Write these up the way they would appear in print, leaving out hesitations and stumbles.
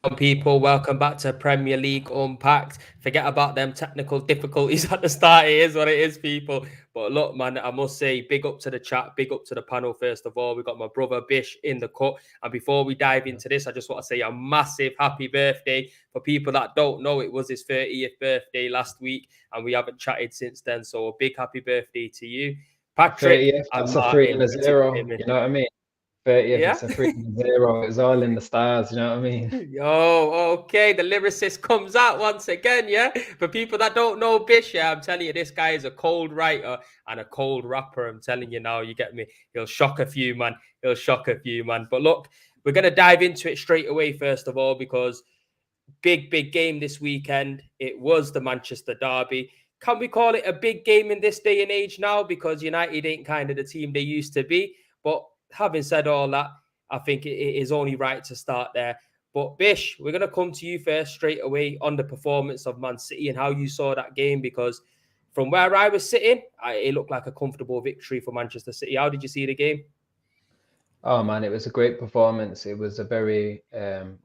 People, welcome back to Premier League Unpacked. Forget about them technical difficulties at the start. It is what it is, people. But look, man, I must say, big up to the chat, big up to the panel. First of all, we got my brother Bish in the cut. And before we dive into this, I just want to say a massive happy birthday. For people that don't know, it was his 30th birthday last week, and we haven't chatted since then. So a big happy birthday to you, Patrick 30th, and that's a 3 and Martin. a 0. You know what I mean? 30th, Yeah. it's a 3 and a 0. It's all in the stars. You know what I mean? Yo, okay, the lyricist comes out once again, yeah? For people that don't know Bish, yeah, I'm telling you, this guy is a cold writer and a cold rapper. I'm telling you now, you get me? He'll shock a few, man. He'll shock a few, man. But look, we're going to dive into it straight away, first of all, because big game this weekend. It was the Manchester derby. Can we call it a big game in this day and age now? Because United ain't kind of the team they used to be. But having said all that, I think it is only right to start there. But Bish, we're going to come to you first straight away on the performance of Man City and how you saw that game, because from where I was sitting, it looked like a comfortable victory for Manchester City. How did you see the game? Oh man, it was a great performance. It was a very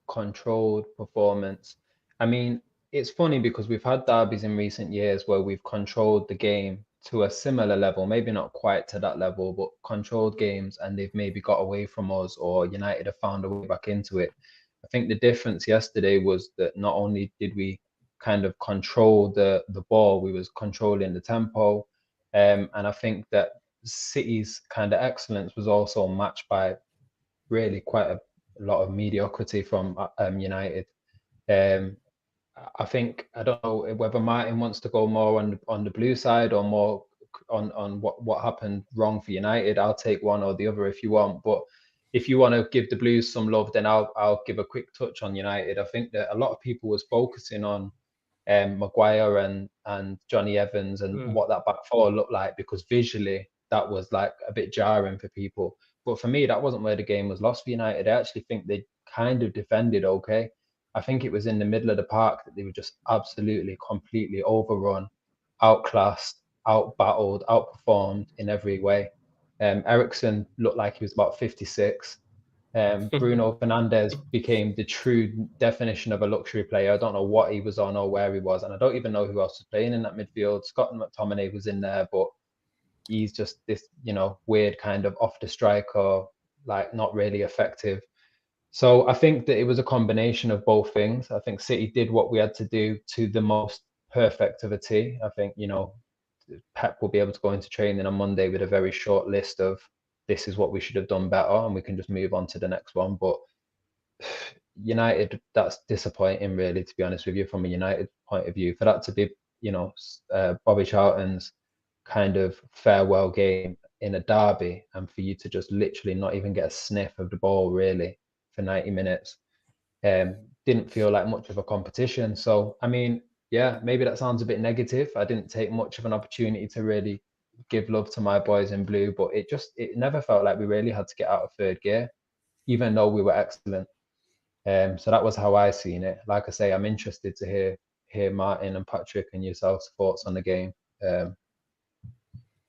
controlled performance. I mean, it's funny because we've had derbies in recent years where we've controlled the game to a similar level, maybe not quite to that level, but controlled games, and they've maybe got away from us, or United have found a way back into it. I think the difference yesterday was that not only did we kind of control the ball, we was controlling the tempo, and I think that City's kind of excellence was also matched by really quite a lot of mediocrity from United. Um, I think I don't know whether Martin wants to go more on the blue side or more on what happened wrong for United. I'll take one or the other if you want, but if you want to give the Blues some love, then I'll give a quick touch on United. I think that a lot of people was focusing on Maguire and Johnny Evans and what that back four looked like, because visually that was like a bit jarring for people. But for me, that wasn't where the game was lost for United. I actually think they kind of defended okay. I think it was in the middle of the park that they were just absolutely, completely overrun, outclassed, outbattled, outperformed in every way. Ericsson looked like he was about 56. Bruno Fernandes became the true definition of a luxury player. I don't know what he was on or where he was, and I don't even know who else was playing in that midfield. Scott McTominay was in there, but he's just this, weird kind of off the striker, like not really effective. So I think that it was a combination of both things. I think City did what we had to do to the most perfect of a T. I think, Pep will be able to go into training on Monday with a very short list of this is what we should have done better, and we can just move on to the next one. But United, that's disappointing, really, to be honest with you, from a United point of view. For that to be, Bobby Charlton's kind of farewell game in a derby, and for you to just literally not even get a sniff of the ball, really, for 90 minutes, didn't feel like much of a competition. So, I mean, yeah, maybe that sounds a bit negative. I didn't take much of an opportunity to really give love to my boys in blue, but it never felt like we really had to get out of third gear, even though we were excellent. So that was how I seen it. Like I say, I'm interested to hear Martin and Patrick and yourself's thoughts on the game.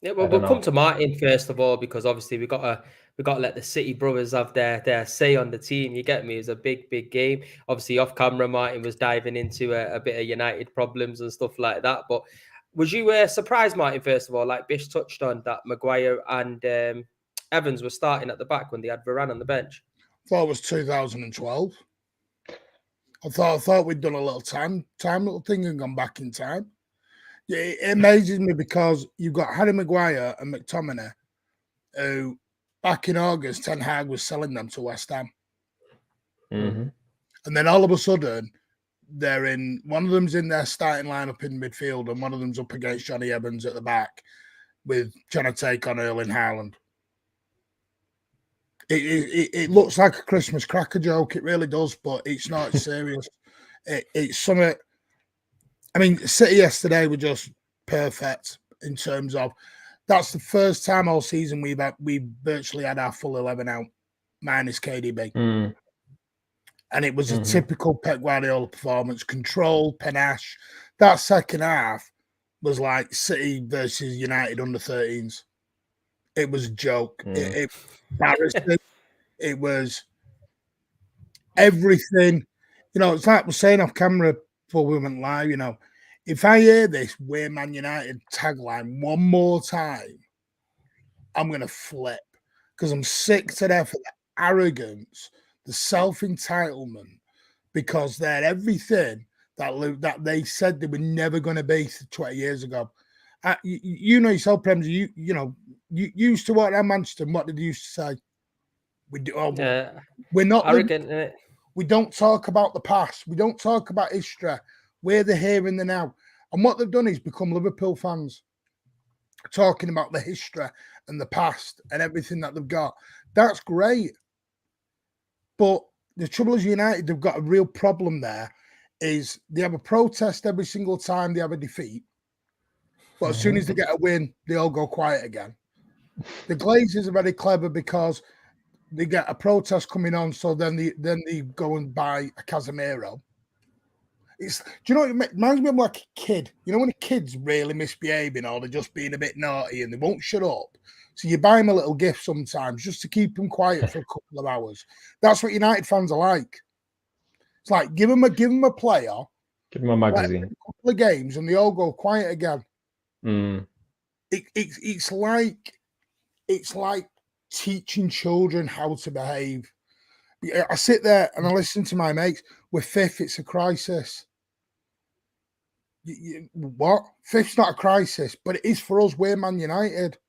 Yeah, well, I don't we'll come know. to Martin first of all, because obviously we got to let the City brothers have their say on the team. You get me? It's a big game. Obviously, off camera, Martin was diving into a bit of United problems and stuff like that. But was you surprised, Martin? First of all, like Bish touched on, that Maguire and Evans were starting at the back when they had Varane on the bench. I thought it was 2012. I thought we'd done a little time little thing and gone back in time. It amazes me because you've got Harry Maguire and McTominay, who back in August, Ten Hag was selling them to West Ham. Mm-hmm. And then all of a sudden, one of them's in their starting lineup in midfield, and one of them's up against Johnny Evans at the back with trying to take on Erling Haaland. It looks like a Christmas cracker joke. It really does, but it's not serious. It's something. I mean, City yesterday were just perfect in terms of that's the first time all season we virtually had our full 11 out, minus KDB. And it was a typical Pep Guardiola performance, control, panache. That second half was like City versus United under 13s. It was a joke. It embarrassing. It was everything. You know, it's like we're saying off camera before we went live, you know, if I hear this "We're Man United" tagline one more time, I'm going to flip because I'm sick to death of the arrogance, the self-entitlement, because they're everything that they said they were never going to be 20 years ago. You know yourself, Prem, you know, you used to work at Manchester, and what did you used to say? We do. Oh, we're not arrogant. We don't talk about the past. We don't talk about history. We're the here and the now. And what they've done is become Liverpool fans, talking about the history and the past and everything that they've got. That's great. But the trouble is United, they've got a real problem there, is they have a protest every single time they have a defeat. But as soon as they get a win, they all go quiet again. The Glazers are very clever because they get a protest coming on, so then they go and buy a Casemiro. Do you know, it reminds me of like a kid. You know when a kid's really misbehaving or they're just being a bit naughty and they won't shut up? So you buy them a little gift sometimes just to keep them quiet for a couple of hours. That's what United fans are like. It's like give them a player, give them a magazine, a couple of games, and they all go quiet again. It's like teaching children how to behave. I sit there and I listen to my mates. We're fifth. It's a crisis. What? Fifth's not a crisis, but it is for us. We're Man United.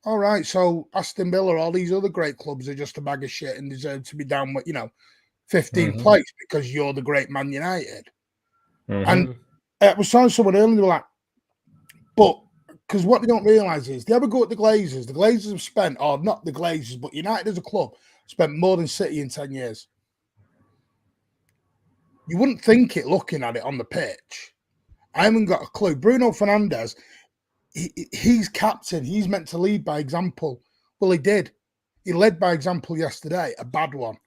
All right, so Aston Villa, all these other great clubs are just a bag of shit and deserve to be down with, 15th place because you're the great Man United. And I was telling someone earlier, they were like, but because what they don't realise is they ever go at the Glazers. The Glazers have spent, or not the Glazers, but United as a club spent more than City in 10 years. You wouldn't think it looking at it on the pitch. I haven't got a clue. Bruno Fernandes, he's captain. He's meant to lead by example. Well, he did. He led by example yesterday, a bad one.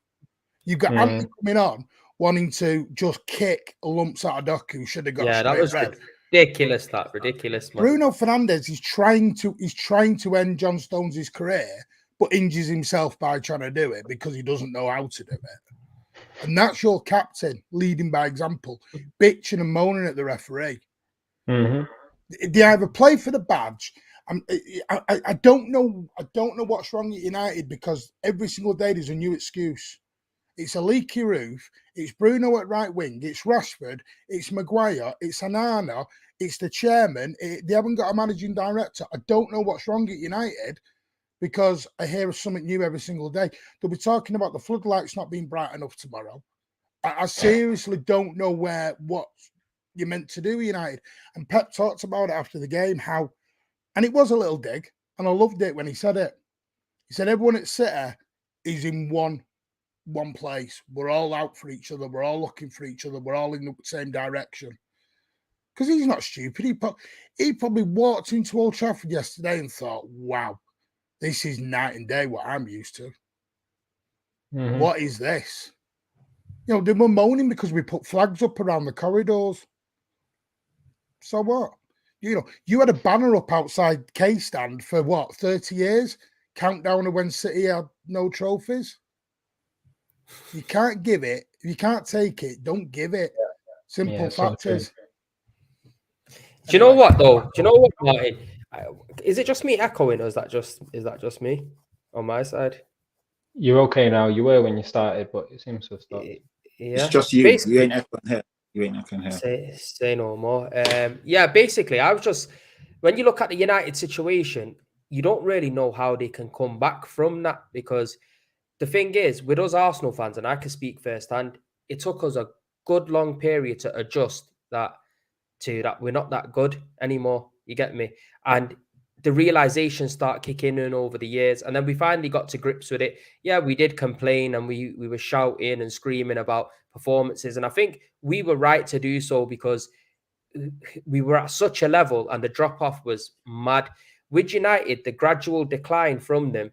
You've got Anthony coming on, wanting to just kick lumps out of Doku, who should have got a straight red. Ridiculous, ridiculous, man. Bruno Fernandes is trying to end John Stones' career, but injures himself by trying to do it because he doesn't know how to do it. And that's your captain leading by example, bitching and moaning at the referee. They either play for the badge. I don't know. I don't know what's wrong at United because every single day there's a new excuse. It's a leaky roof. It's Bruno at right wing. It's Rashford. It's Maguire. It's Anana. It's the chairman. They haven't got a managing director. I don't know what's wrong at United because I hear something new every single day. They'll be talking about the floodlights not being bright enough tomorrow. I seriously don't know what you're meant to do with United. And Pep talked about it after the game, and it was a little dig, and I loved it when he said it. He said everyone at City is in one place. We're all out for each other. We're all looking for each other. We're all in the same direction. Because he's not stupid. He probably walked into Old Trafford yesterday and thought, wow, this is night and day what I'm used to. What is this? They were moaning because we put flags up around the corridors. So what? You had a banner up outside K-Stand for 30 years? Countdown of when City had no trophies? You can't give it. If you can't take it, don't give it. Simple fact is. Do you know what though? Do you know what, Martin? Is it just me echoing, or is that just me on my side? You're okay now. You were when you started, but it seems to have stopped. Yeah, it's just you. You ain't echoing here. You ain't echoing here. Say no more. Yeah, basically, I was just when you look at the United situation, you don't really know how they can come back from that because the thing is, with us Arsenal fans, and I can speak firsthand, it took us a good long period to adjust that we're not that good anymore. You get me? And the realization start kicking in over the years. And then we finally got to grips with it. Yeah, we did complain and we were shouting and screaming about performances. And I think we were right to do so because we were at such a level and the drop-off was mad. With United, the gradual decline from them,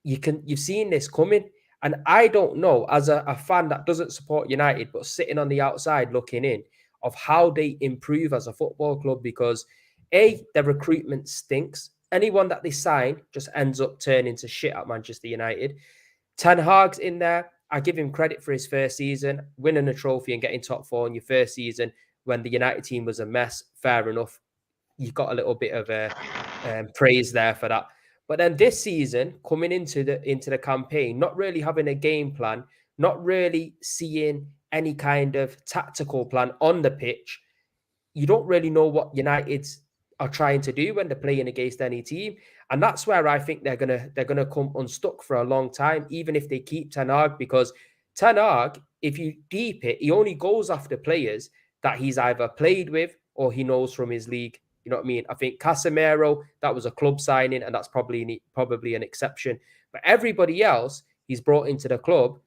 you've seen this coming. And I don't know, as a fan that doesn't support United, but sitting on the outside looking in, of how they improve as a football club because their recruitment stinks. Anyone that they sign just ends up turning to shit at Manchester United. Ten Hag's in there. I give him credit for his first season, winning a trophy and getting top 4 in your first season when the United team was a mess. Fair enough. You got a little bit of praise there for that. But then this season, coming into the campaign, not really having a game plan, not really seeing any kind of tactical plan on the pitch, you don't really know what United are trying to do when they're playing against any team. And that's where I think they're gonna come unstuck for a long time, even if they keep Ten Hag, because Ten Hag, if you deep it, he only goes after players that he's either played with or he knows from his league. You know what I mean? I think Casemiro, that was a club signing, and that's probably an exception. But everybody else he's brought into the club.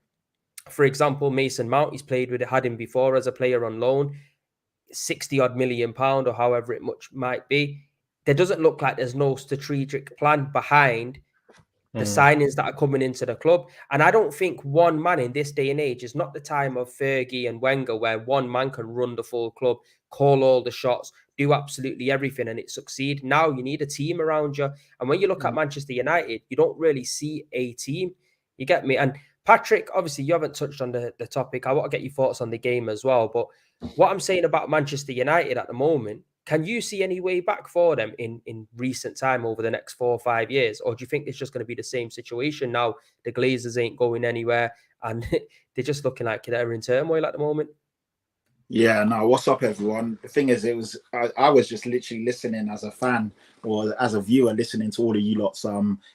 For example, Mason Mount, he's had him before as a player on loan, 60 odd million pound or however it much might be. There doesn't look like there's no strategic plan behind the signings that are coming into the club. And I don't think one man in this day and age is not the time of Fergie and Wenger, where one man can run the full club, call all the shots, do absolutely everything, and it succeed. Now you need a team around you. And when you look at Manchester United, you don't really see a team. You get me? And Patrick, obviously you haven't touched on the topic. I want to get your thoughts on the game as well. But what I'm saying about Manchester United at the moment, can you see any way back for them in recent time over the next 4 or 5 years? Or do you think it's just going to be the same situation now? The Glazers ain't going anywhere and they're just looking like they're in turmoil at the moment? Yeah, no, what's up, everyone? The thing is, I was just literally listening as a fan or as a viewer, listening to all of you lot's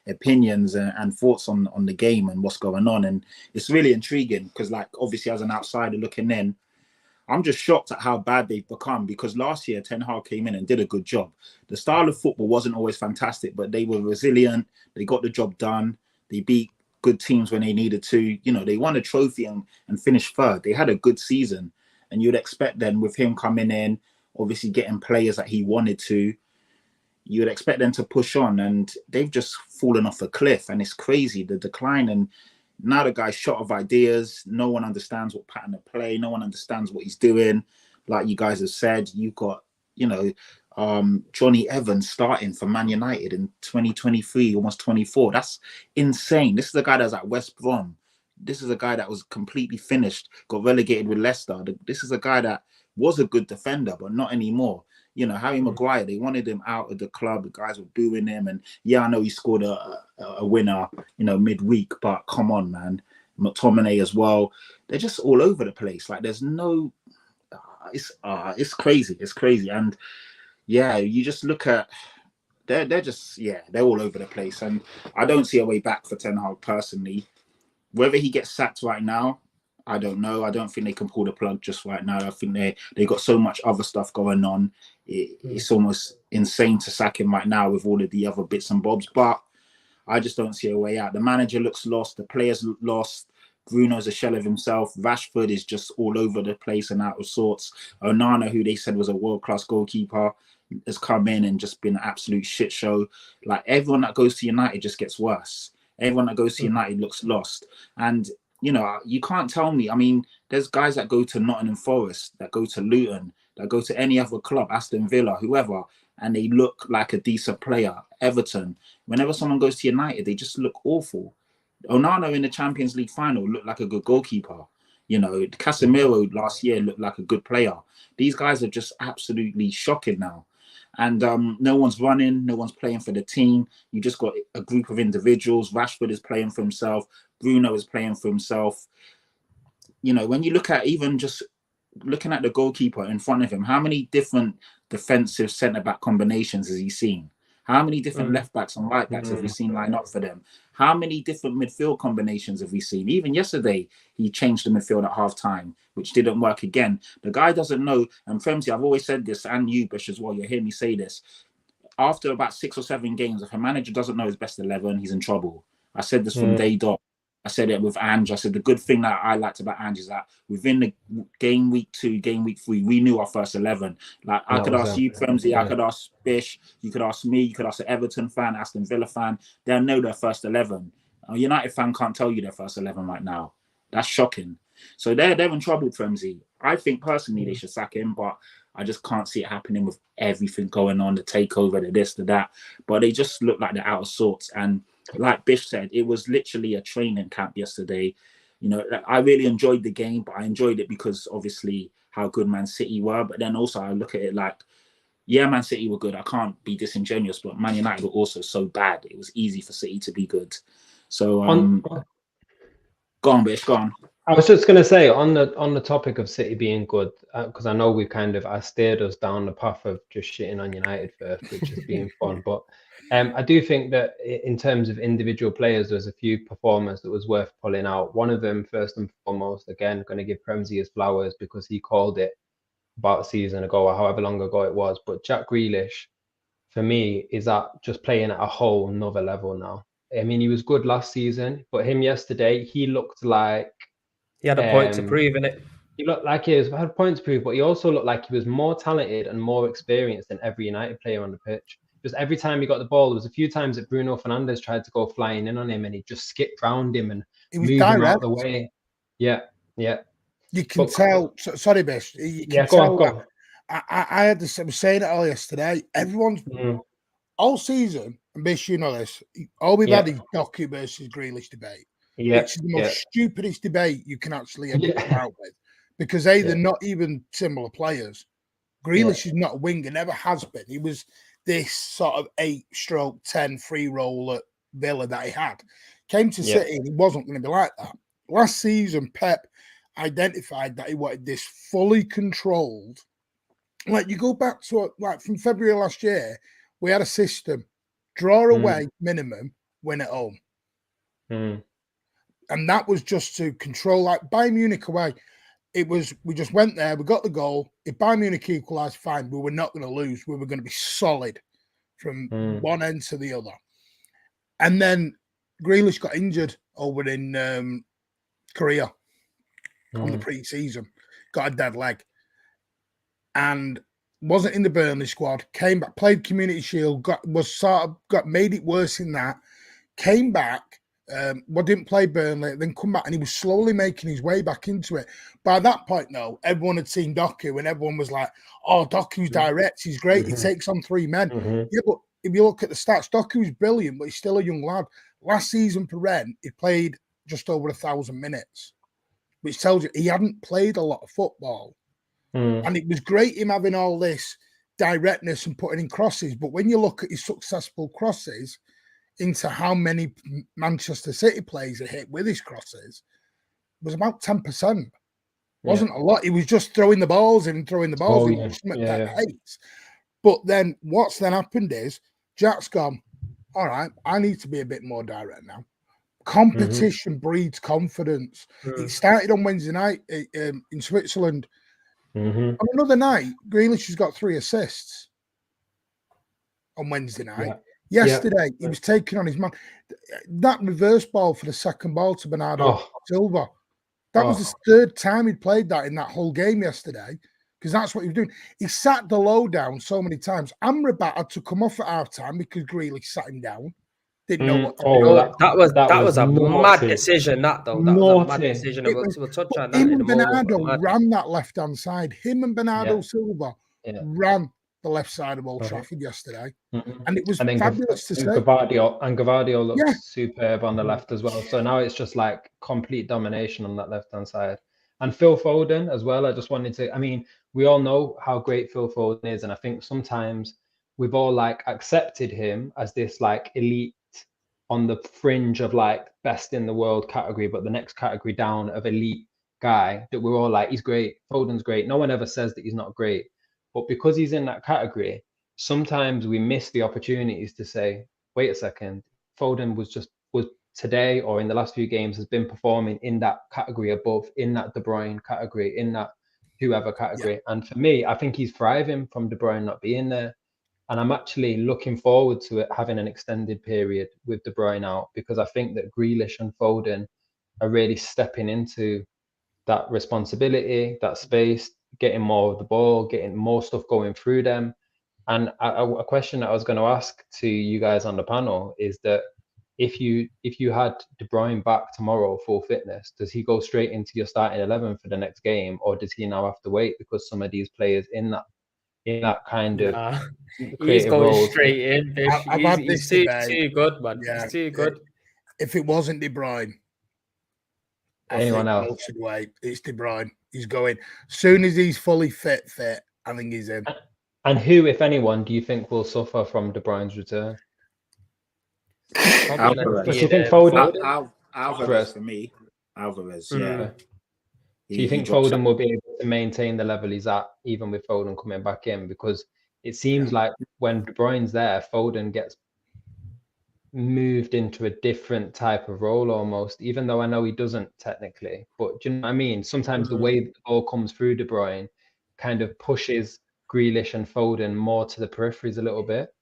opinions and thoughts on the game and what's going on. And it's really intriguing because, like, obviously as an outsider looking in, I'm just shocked at how bad they've become, because last year Ten Hag came in and did a good job. The style of football wasn't always fantastic, but they were resilient. They got the job done. They beat good teams when they needed to. You know, they won a trophy and finished third. They had a good season. And you'd expect then with him coming in, obviously getting players that he wanted to, you'd expect them to push on. And they've just fallen off a cliff. And it's crazy, the decline. And now the guy's short of ideas. No one understands what pattern of play. No one understands what he's doing. Like you guys have said, you've got, Johnny Evans starting for Man United in 2023, almost 24. That's insane. This is a guy that's at West Brom. This is a guy that was completely finished, got relegated with Leicester. This is a guy that was a good defender, but not anymore. You know, Harry Maguire, they wanted him out of the club. The guys were booing him. And yeah, I know he scored a winner, midweek, but come on, man. McTominay as well. They're just all over the place. Like there's no, it's crazy. It's crazy. And yeah, you just look at, they're all over the place. And I don't see a way back for Ten Hag personally. Whether he gets sacked right now, I don't know. I don't think they can pull the plug just right now. I think they got so much other stuff going on. It's almost insane to sack him right now with all of the other bits and bobs. But I just don't see a way out. The manager looks lost. The players look lost. Bruno's a shell of himself. Rashford is just all over the place and out of sorts. Onana, who they said was a world-class goalkeeper, has come in and just been an absolute shit show. Like everyone that goes to United just gets worse. Everyone that goes to United looks lost. And, you can't tell me. I mean, there's guys that go to Nottingham Forest, that go to Luton, that go to any other club, Aston Villa, whoever, and they look like a decent player. Everton. Whenever someone goes to United, they just look awful. Onana in the Champions League final looked like a good goalkeeper. Casemiro last year looked like a good player. These guys are just absolutely shocking now. And no one's running, no one's playing for the team. You just got a group of individuals. Rashford is playing for himself. Bruno is playing for himself. When you look at even just looking at the goalkeeper in front of him, how many different defensive centre-back combinations has he seen? How many different left-backs and right-backs have we seen line up for them? How many different midfield combinations have we seen? Even yesterday, he changed the midfield at half-time, which didn't work again. The guy doesn't know, and Femsy, I've always said this, and you, Bish, as well, you'll hear me say this. After about 6 or 7 games, if a manager doesn't know his best 11, he's in trouble. I said this from day dot. I said it with Ange. I said the good thing that I liked about Ange is that within the game week 2, game week 3, we knew our first 11. Like I could ask you, Femsy, I could ask Bish, you could ask me, you could ask an Everton fan, Aston Villa fan. They'll know their first 11. A United fan can't tell you their first 11 right now. That's shocking. So they're in trouble, Femsy. I think personally they should sack him, but I just can't see it happening with everything going on, the takeover, the this, the that. But they just look like they're out of sorts. And like Bish said, it was literally a training camp yesterday. I really enjoyed the game, but I enjoyed it because obviously how good Man City were. But then also I look at it like, yeah, Man City were good. I can't be disingenuous, but Man United were also so bad. It was easy for City to be good. So go on, Bish, go on. I was just going to say on the topic of City being good, because I know I steered us down the path of just shitting on United first, which has been fun. But I do think that in terms of individual players, there's a few performers that was worth pulling out. One of them, first and foremost, again, going to give Premsy his flowers because he called it about a season ago or however long ago it was. But Jack Grealish, for me, is just playing at a whole nother level now. I mean, he was good last season, but him yesterday, he looked like he had a point to prove, innit? He looked like he had a point to prove, but he also looked like he was more talented and more experienced than every United player on the pitch. Just every time he got the ball, there was a few times that Bruno Fernandes tried to go flying in on him, and he just skipped round him and moved him out of the way. Yeah. You can tell. Sorry, Bish. You can tell. Go on. I had this. I was saying it all yesterday. Everyone's all season, and Bish, you know this. All we've had is Doku versus Grealish debate. Yeah, which is the most stupidest debate you can actually ever come out with, because they're not even similar players. Grealish is not a winger, never has been. He was this sort of 8/10 free role at Villa that he had. Came to City and he wasn't going to be like that. Last season, Pep identified that he wanted this fully controlled. Like you go back to like from February last year, we had a system: draw away minimum, win at home. And that was just to control, like Bayern Munich away. We just went there, we got the goal. If Bayern Munich equalised, fine. We were not going to lose. We were going to be solid from one end to the other. And then Grealish got injured over in Korea on the pre-season. Got a dead leg. And wasn't in the Burnley squad. Came back, played Community Shield, made it worse in that. Came back. Didn't play Burnley, then come back, and he was slowly making his way back into it. By that point, though, everyone had seen Doku, and everyone was like, "Oh, Doku's direct. He's great. He takes on three men." Yeah, but if you look at the stats, Doku's brilliant, but he's still a young lad. Last season for Rennes, he played just over 1,000 minutes, which tells you he hadn't played a lot of football. And it was great him having all this directness and putting in crosses. But when you look at his successful crosses into how many Manchester City players he hit with his crosses, was about 10%. Wasn't a lot. He was just throwing the balls in and throwing the balls in. Hates. But then what's then happened is Jack's gone, all right, I need to be a bit more direct now. Competition breeds confidence. It started on Wednesday night in Switzerland. On another night, Grealish has got 3 assists on Wednesday night. Yesterday, he was taking on his man. That reverse ball for the second ball to Bernardo Silva. That was the 3rd time he'd played that in that whole game yesterday, because that's what he was doing. He sat the low down so many times. Amrabat had to come off at half-time because Grealish sat him down. Didn't know what to do. That was a mad decision, that though. That was a mad decision. We'll touch on that in a moment. Bernardo ran that left-hand side. Him and Bernardo Silva ran the left side of Old Trafford yesterday, and it was fabulous to see. Gvardiol looks superb on the left as well. So now it's just like complete domination on that left-hand side. And Phil Foden as well. I just wanted to, I mean, we all know how great Phil Foden is, and I think sometimes we've all like accepted him as this like elite on the fringe of like best in the world category, but the next category down of elite guy that we're all like, he's great, Foden's great. No one ever says that he's not great. But because he's in that category, sometimes we miss the opportunities to say, wait a second, Foden was today or in the last few games has been performing in that category above, in that De Bruyne category, in that whoever category. And for me, I think he's thriving from De Bruyne not being there. And I'm actually looking forward to it having an extended period with De Bruyne out, because I think that Grealish and Foden are really stepping into that responsibility, that space, getting more of the ball, getting more stuff going through them. And a question that I was going to ask to you guys on the panel is that if you had De Bruyne back tomorrow full fitness, does he go straight into your starting 11 for the next game, or does he now have to wait because some of these players in that kind of he's going roles, straight in? He's too good, man. Yeah, he's too good. If it wasn't De Bruyne, Anyone else? Most of the way, it's De Bruyne. He's going. As soon as he's fully fit, I think he's in. And who, if anyone, do you think will suffer from De Bruyne's return? Probably Alvarez. Do you think Foden? Alvarez for me. Alvarez, yeah. Do you think Foden will be able to maintain the level he's at, even with Foden coming back in? Because it seems like when De Bruyne's there, Foden gets moved into a different type of role almost, even though I know he doesn't technically. But do you know what I mean? Sometimes the way the ball comes through De Bruyne kind of pushes Grealish and Foden more to the peripheries a little bit.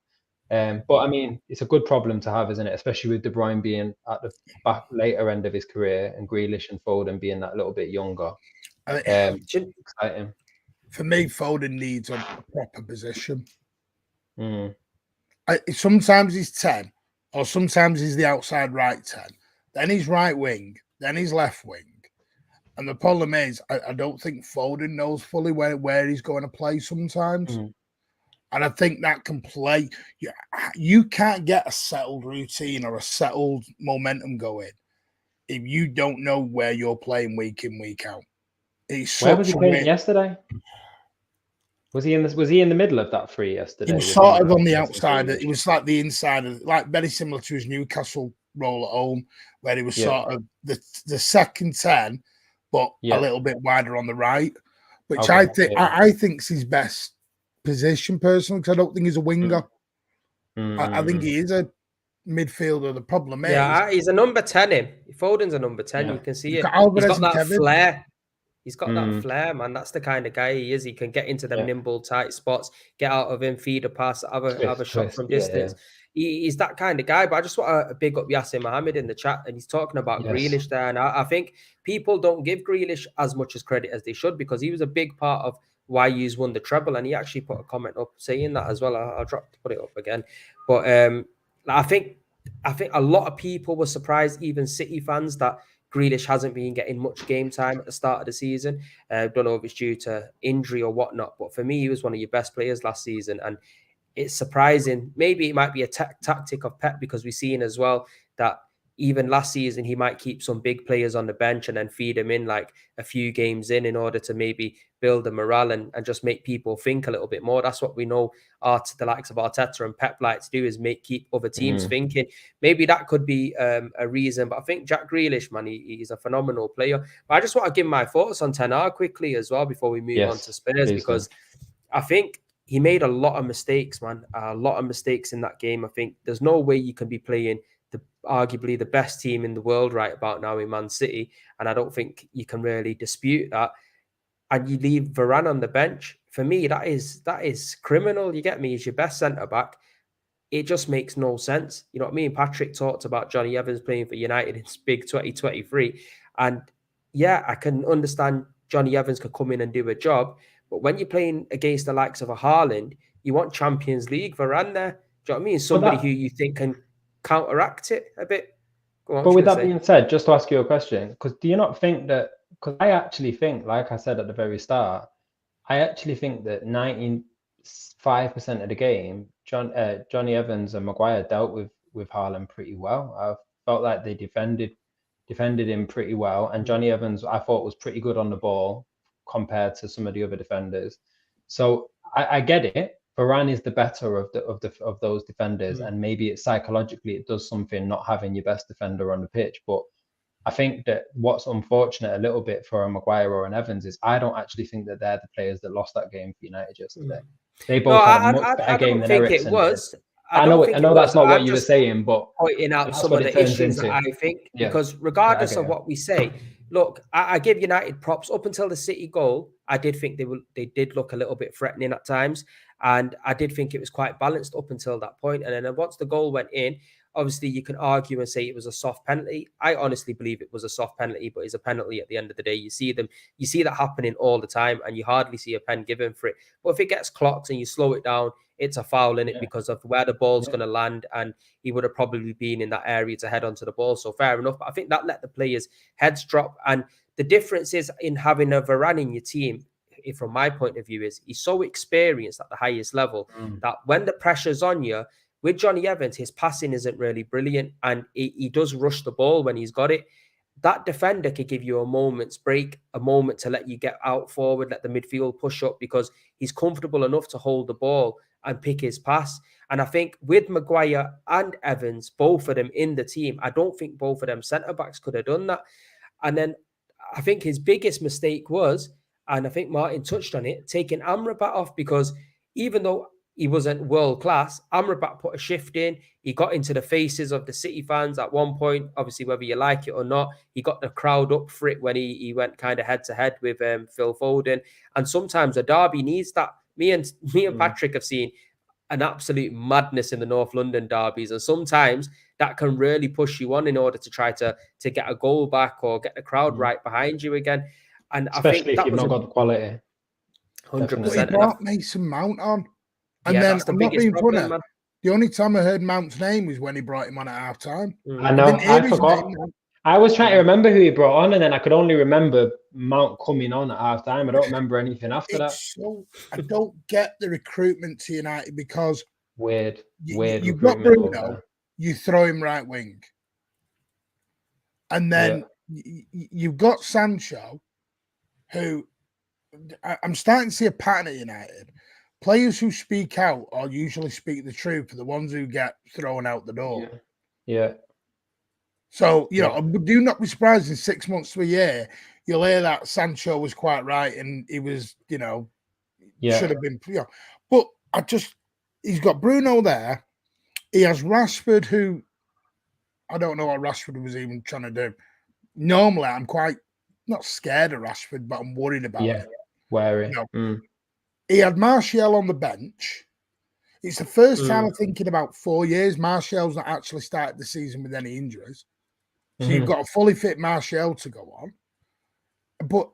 But I mean, it's a good problem to have, isn't it? Especially with De Bruyne being at the back later end of his career and Grealish and Foden being that little bit younger. Exciting. For me, Foden needs a proper position. Mm. Sometimes he's 10, or sometimes he's the outside right 10. Then he's right wing, then he's left wing. And the problem is, I don't think Foden knows fully where he's going to play sometimes. Mm. And I think that can play. You can't get a settled routine or a settled momentum going if you don't know where you're playing week in, week out. Where was he playing yesterday? Was he in the middle of that three yesterday? He was sort of on the outside. It was like the inside of, like very similar to his Newcastle role at home, where he was sort of the second 10, but a little bit wider on the right, which I think is his best position personally, because I don't think he's a winger. I think he is a midfielder. The problem is, he's a number 10. Foden's a number 10. You can see it. He's got that flair. He's got that flair, man. That's the kind of guy he is. He can get into them nimble, tight spots, get out of him, feed a pass, have a shot from distance. He's that kind of guy. But I just want to big up Yasser Mohammed in the chat, and he's talking about Grealish there. And I think people don't give Grealish as much as credit as they should, because he was a big part of why you won the treble. And he actually put a comment up saying that as well. I'll put it up again. But I think a lot of people were surprised, even City fans, that Grealish hasn't been getting much game time at the start of the season. Don't know if it's due to injury or whatnot, but for me, he was one of your best players last season. And it's surprising. Maybe it might be a tactic of Pep, because we've seen as well that even last season, he might keep some big players on the bench and then feed them in like a few games in order to maybe build a morale and just make people think a little bit more. That's what we know the likes of Arteta and Pep like to do, is keep other teams thinking. Maybe that could be a reason. But I think Jack Grealish, man, he's a phenomenal player. But I just want to give my thoughts on Ten Hag quickly as well before we move on to Spurs, because I think he made a lot of mistakes, man. A lot of mistakes in that game. I think there's no way you can be playing arguably the best team in the world right about now in Man City, and I don't think you can really dispute that. And you leave Varane on the bench. For me, that is criminal. You get me? He's your best centre back. It just makes no sense. You know what I mean? Patrick talked about Johnny Evans playing for United in big 2023, and I can understand Johnny Evans could come in and do a job, but when you're playing against the likes of a Haaland, you want Champions League Varane there. Do you know what I mean? Somebody who you think can counteract it a bit. Go on, but with that being said, just to ask you a question, because do you not think that, because I actually think, like I said at the very start, I actually think that 95% of the game, Johnny Evans and Maguire dealt with Haaland pretty well. I felt like they defended him pretty well, and Johnny Evans I thought was pretty good on the ball compared to some of the other defenders. So I get it. Varane is the better of those defenders, and maybe psychologically it does something not having your best defender on the pitch. But I think that what's unfortunate a little bit for a Maguire or an Evans is I don't actually think that they're the players that lost that game for United yesterday. They both had a much better game than Eriksen did. I know that's not what you were saying, but pointing out some of the issues that I think, because regardless of what we say, look, I give United props. Up until the City goal, I did think they did look a little bit threatening at times, and I did think it was quite balanced up until that point. And then once the goal went in, obviously you can argue and say it was a soft penalty. I honestly believe it was a soft penalty, but it's a penalty at the end of the day. You see that happening all the time, and you hardly see a pen given for it. But if it gets clocked and you slow it down, it's a foul in it because of where the ball's going to land, and he would have probably been in that area to head onto the ball. So fair enough. But I think that let the players' heads drop. And the difference is in having a Varane in your team, from my point of view, is he's so experienced at the highest level that when the pressure's on you, with Johnny Evans, his passing isn't really brilliant, and he does rush the ball when he's got it. that defender could give you a moment's break, a moment to let you get out forward, let the midfield push up, because he's comfortable enough to hold the ball and pick his pass. And I think with Maguire and Evans, both of them in the team, I don't think both of them centre-backs could have done that. And then I think his biggest mistake was, and I think Martin touched on it, taking Amrabat off, because even though he wasn't world class, Amrabat put a shift in. He got into the faces of the City fans at one point, obviously, whether you like it or not. He got the crowd up for it when he went kind of head to head with Phil Foden. And sometimes a derby needs that. Me and Patrick have seen an absolute madness in the North London derbies, and sometimes that can really push you on in order to try to get a goal back or get the crowd right behind you again. And especially I think if that you've was not got the quality. 100%. He brought Mason Mount on. And Yeah, then, that's the I'm not biggest being problem, funny, man. the only time I heard Mount's name was when he brought him on at half time. I know, didn't hear I his forgot. name. I was trying to remember who he brought on, and then I could only remember Mount coming on at half time. I don't remember anything after that. So, I don't get the recruitment to United, because Weird you've got recruitment over Bruno, there. you throw him right wing. And then you've got Sancho, who I'm starting to see a pattern at United. Players who speak out or usually speak the truth are the ones who get thrown out the door. Yeah. So, do not be surprised in 6 months to a year, you'll hear that Sancho was quite right and he was, should have been. But he's got Bruno there. He has Rashford, who I don't know what Rashford was even trying to do. Normally, I'm quite not scared of Rashford, but I'm worried about it. Wary. He had Martial on the bench. It's the first time I think in about 4 years Martial's not actually started the season with any injuries. So you've got a fully fit Martial to go on. But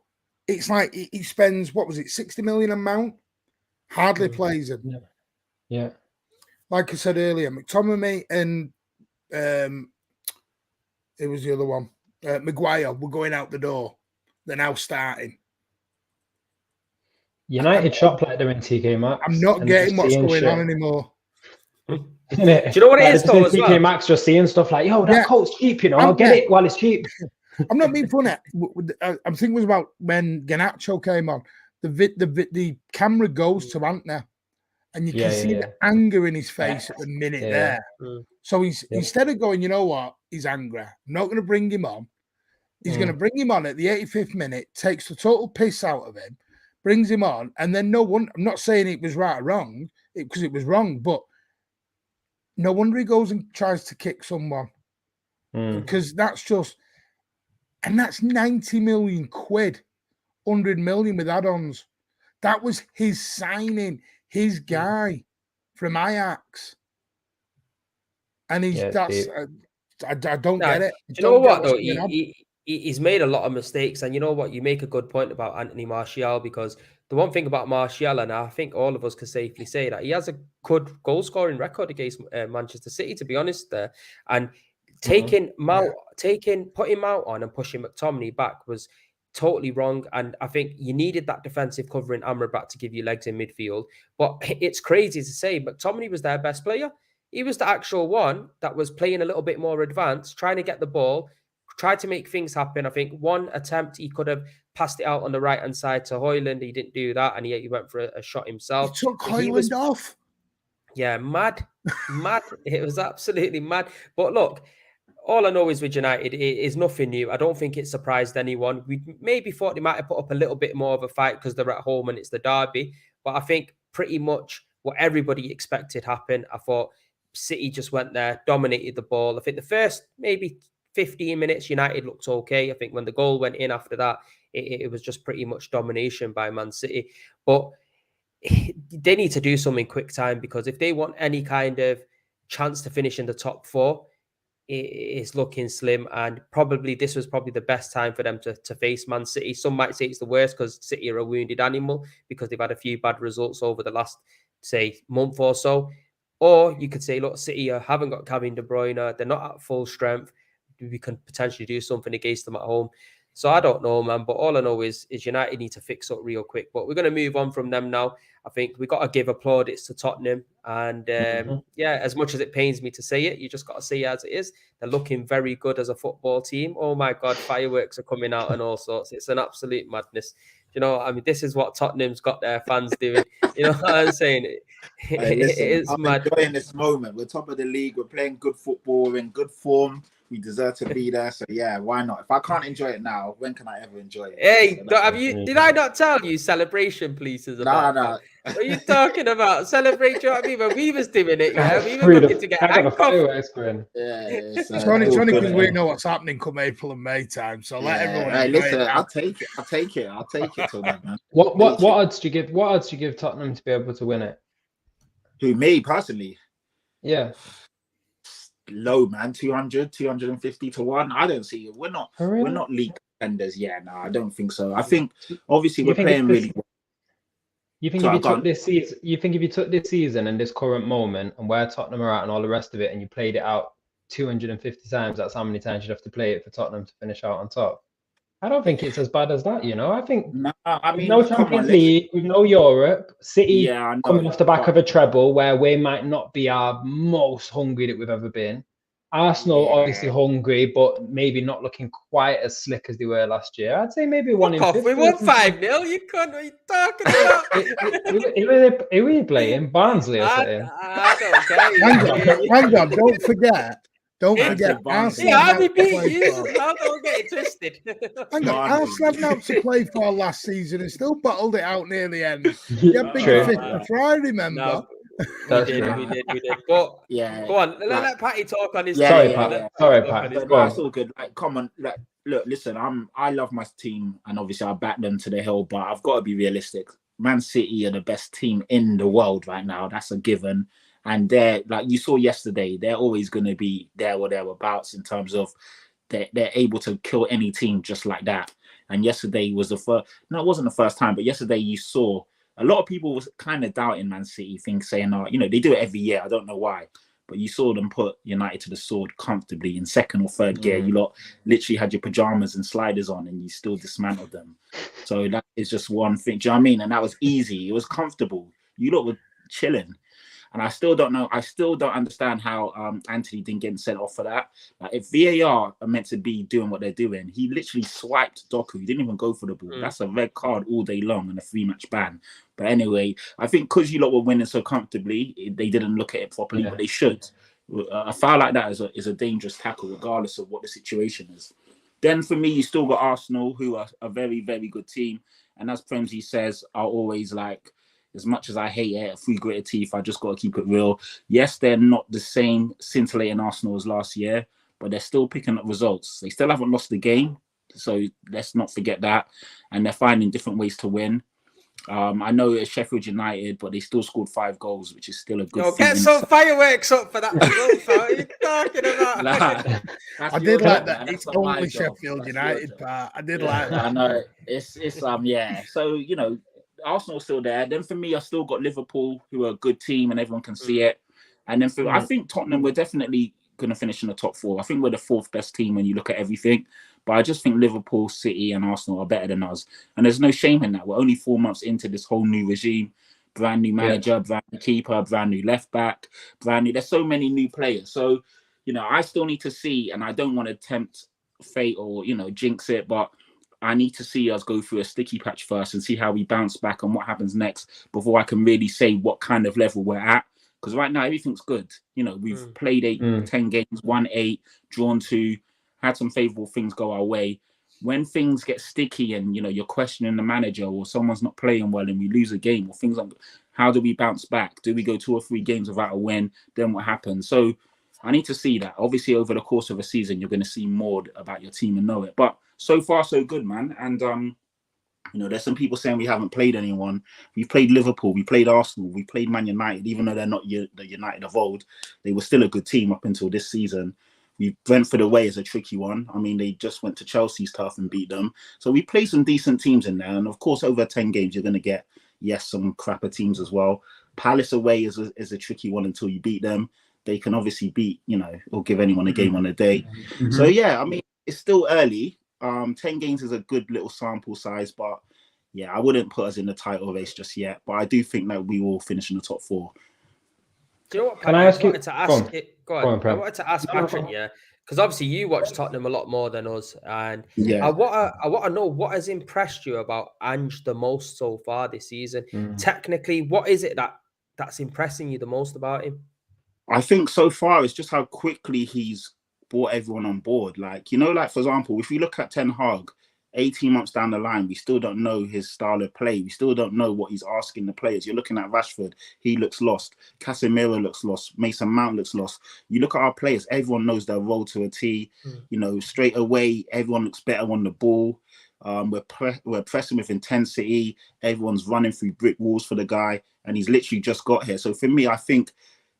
it's like he spends, 60 million a Mount? Hardly plays him. Yeah. Like I said earlier, McTominay and it was the other one. Maguire were going out the door. They're now starting. United shot player in TK Maxx. I'm not getting what's going on anymore. Do you know what it is though? As TK well? Maxx just seeing stuff like, yo, that coat's cheap, I'll get it while it's cheap. I'm not being funny. I'm thinking it was about when Garnacho came on. The camera goes to Antner, and you can see the anger in his face at the minute there. So he's instead of going, you know what, he's angry. I'm not going to bring him on. He's going to bring him on at the 85th minute, takes the total piss out of him, brings him on, and then I'm not saying it was right or wrong, because it was wrong, but no wonder he goes and tries to kick someone. Because that's 90 million quid, 100 million with add-ons. That was his signing, his guy from Ajax. And I don't get it. Do you know what though? He's made a lot of mistakes, and you know what? You make a good point about Anthony Martial, because the one thing about Martial, and I think all of us can safely say that he has a good goal scoring record against Manchester City, to be honest. And putting Mount on and pushing McTominay back was totally wrong. And I think you needed that defensive covering Amrabat to give you legs in midfield. But it's crazy to say McTominay was their best player. He was the actual one that was playing a little bit more advanced, trying to get the ball, tried to make things happen. I think one attempt he could have passed it out on the right-hand side to Højlund. He didn't do that, and he went for a shot himself. He took Højlund off. Yeah, mad. It was absolutely mad. But look, all I know is with United, it is nothing new. I don't think it surprised anyone. We maybe thought they might have put up a little bit more of a fight because they're at home and it's the derby. But I think pretty much what everybody expected happened. I thought City just went there, dominated the ball. I think the first maybe 15 minutes, United looked okay. I think when the goal went in after that, it was just pretty much domination by Man City. But they need to do something quick time, because if they want any kind of chance to finish in the top four, it is looking slim. And this was probably the best time for them to face Man City. Some might say it's the worst because City are a wounded animal because they've had a few bad results over the last, say, month or so. Or you could say, look, City haven't got Kevin De Bruyne. They're not at full strength. We can potentially do something against them at home. So I don't know, man. But all I know is United need to fix up real quick. But we're going to move on from them now. I think we got to give plaudits to Tottenham. And yeah, as much as it pains me to say it, you just got to say it as it is. They're looking very good as a football team. Oh my God, fireworks are coming out and all sorts. It's an absolute madness. You know, I mean, this is what Tottenham's got their fans doing. You know what I'm saying? Hey, listen, It's I'm mad. enjoying this moment. We're top of the league. We're playing good football. We're in good form. We deserve to be there. So yeah, why not? If I can't enjoy it now, when can I ever enjoy it? Hey, So have you? Did I not tell you celebration, please, is about? nah. What are you talking about? Celebrate, you know what I mean? When we was doing it, yeah, we were Through looking to get I got the handcuffed. fireworks going. Yeah, it's It's all only good, because we man. know what's happening come April and May time. So let everyone. Hey, enjoy listen, it. I'll take it till then, man. What odds do you give? What odds do you give Tottenham to be able to win it? Who, me personally? Yeah. Low, man. 200, 250 to 1. I don't see it. We're Really? not league contenders. Yeah, no, I don't think so. I think obviously You we're think playing if really well. You think Sorry, if you took this season, this season and this current moment and where Tottenham are at and all the rest of it, and you played it out 250 times, that's how many times you'd have to play it for Tottenham to finish out on top. I don't think it's as bad as that, you know. I think No, I with mean, no come on, Champions League, with no Europe, City yeah, I know. coming off the back of a treble where we might not be our most hungry that we've ever been. Arsenal obviously hungry, but maybe not looking quite as slick as they were last year. I'd say maybe 1 in 50. We won 5-0. You couldn't. What are you talking about? Who are you playing? Barnsley or something? I don't care. Hang on, don't forget. Don't Man forget, said Barnsley. Arsenal Yeah, have I not to beat play you. for. Now don't get it twisted. Hang on, Barnsley. Arsenal have not to play for last season and still battled it out near the end. Yeah, Yeah, big true. fit for Friday, remember? No, That's we true. did. But Yeah. go on, let Patty talk on his Yeah, Sorry, team. Pat. yeah. Sorry, Talk on Pat. his Go on. That's all good. Like, come on. Like, look, listen. I love my team, and obviously I back them to the hill. But I've got to be realistic. Man City are the best team in the world right now. That's a given. And they're, like you saw yesterday, they're always going to be there or thereabouts in terms of they're able to kill any team just like that. And yesterday was the first. No, it wasn't the first time, but yesterday you saw a lot of people was kind of doubting Man City, saying, "Oh, you know, they do it every year. I don't know why." But you saw them put United to the sword comfortably in second or third gear. You lot literally had your pajamas and sliders on, and you still dismantled them. So that is just one thing. Do you know what I mean? And that was easy. It was comfortable. You lot were chilling. And I still don't know. I still don't understand how Anthony didn't get sent off for that. Like, if VAR are meant to be doing what they're doing, he literally swiped Doku. He didn't even go for the ball. That's a red card all day long and a 3-match ban. But anyway, I think because you lot were winning so comfortably, they didn't look at it properly, but they should. A foul like that is a dangerous tackle, regardless of what the situation is. Then for me, you still got Arsenal, who are a very, very good team. And as Premsy says, are always like, as much as I hate it, 3 gritted teeth, I just got to keep it real. Yes, they're not the same scintillating Arsenal as last year, but they're still picking up results. They still haven't lost the game, so let's not forget that. And they're finding different ways to win. I know it's Sheffield United, but they still scored 5 goals, which is still a good Get some fireworks up for that result. What are you talking about? I did like that. It's only Sheffield United part. I did like that. I know. It's yeah. So, you know, Arsenal's still there. Then for me, I still got Liverpool, who are a good team and everyone can see it. And then I think Tottenham, we're definitely going to finish in the top 4. I think we're the 4th best team when you look at everything. But I just think Liverpool, City and Arsenal are better than us. And there's no shame in that. We're only 4 months into this whole new regime. Brand new manager, brand new keeper, brand new left back, brand new. There's so many new players. So, you know, I still need to see, and I don't want to tempt fate or, you know, jinx it, but I need to see us go through a sticky patch first and see how we bounce back and what happens next before I can really say what kind of level we're at. Because right now, everything's good. You know, we've played 10 games, won 8, drawn 2, had some favourable things go our way. When things get sticky and, you know, you're questioning the manager or someone's not playing well and we lose a game or things like, how do we bounce back? Do we go 2 or 3 games without a win? Then what happens? So I need to see that. Obviously, over the course of a season, you're going to see more about your team and know it. But so far, so good, man. And, you know, there's some people saying we haven't played anyone. We've played Liverpool, we played Arsenal, we played Man United. Even though they're not the United of old, they were still a good team up until this season. We Brentford away is a tricky one. I mean, they just went to Chelsea's turf and beat them. So we played some decent teams in there. And, of course, over 10 games, you're going to get, some crapper teams as well. Palace away is a tricky one until you beat them. They can obviously beat, you know, or give anyone a game on a day. So, yeah, I mean, it's still early. 10 games is a good little sample size, but yeah, I wouldn't put us in the title race just yet. But I do think that we will finish in the top 4. Do you know what, Can Paddy? I ask you? Wanted to ask it. Go on. I Prem. wanted to ask No, Patrick, yeah, because obviously you watch Tottenham a lot more than us, and Yeah. I want to know what has impressed you about Ange the most so far this season. Technically, what is it that's impressing you the most about him? I think so far it's just how quickly he's brought everyone on board. Like, you know, like for example, if you look at Ten Hag, 18 months down the line, we still don't know his style of play. We still don't know what he's asking the players. You're looking at Rashford, he looks lost. Casemiro looks lost. Mason Mount looks lost. You look at our players, everyone knows their role to a T. You know, straight away, everyone looks better on the ball. We're pressing with intensity. Everyone's running through brick walls for the guy, and he's literally just got here. So for me, I think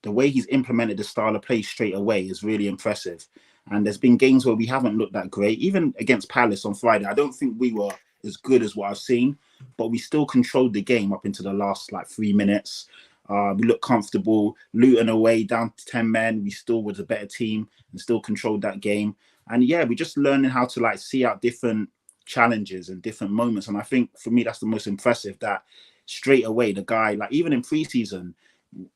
the way he's implemented the style of play straight away is really impressive. And there's been games where we haven't looked that great. Even against Palace on Friday, I don't think we were as good as what I've seen, but we still controlled the game up into the last 3 minutes. We looked comfortable. Luton away, down to 10 men. We still was a better team and still controlled that game. And yeah, we're just learning how to see out different challenges and different moments. And I think for me, that's the most impressive, that straight away, the guy, even in pre-season,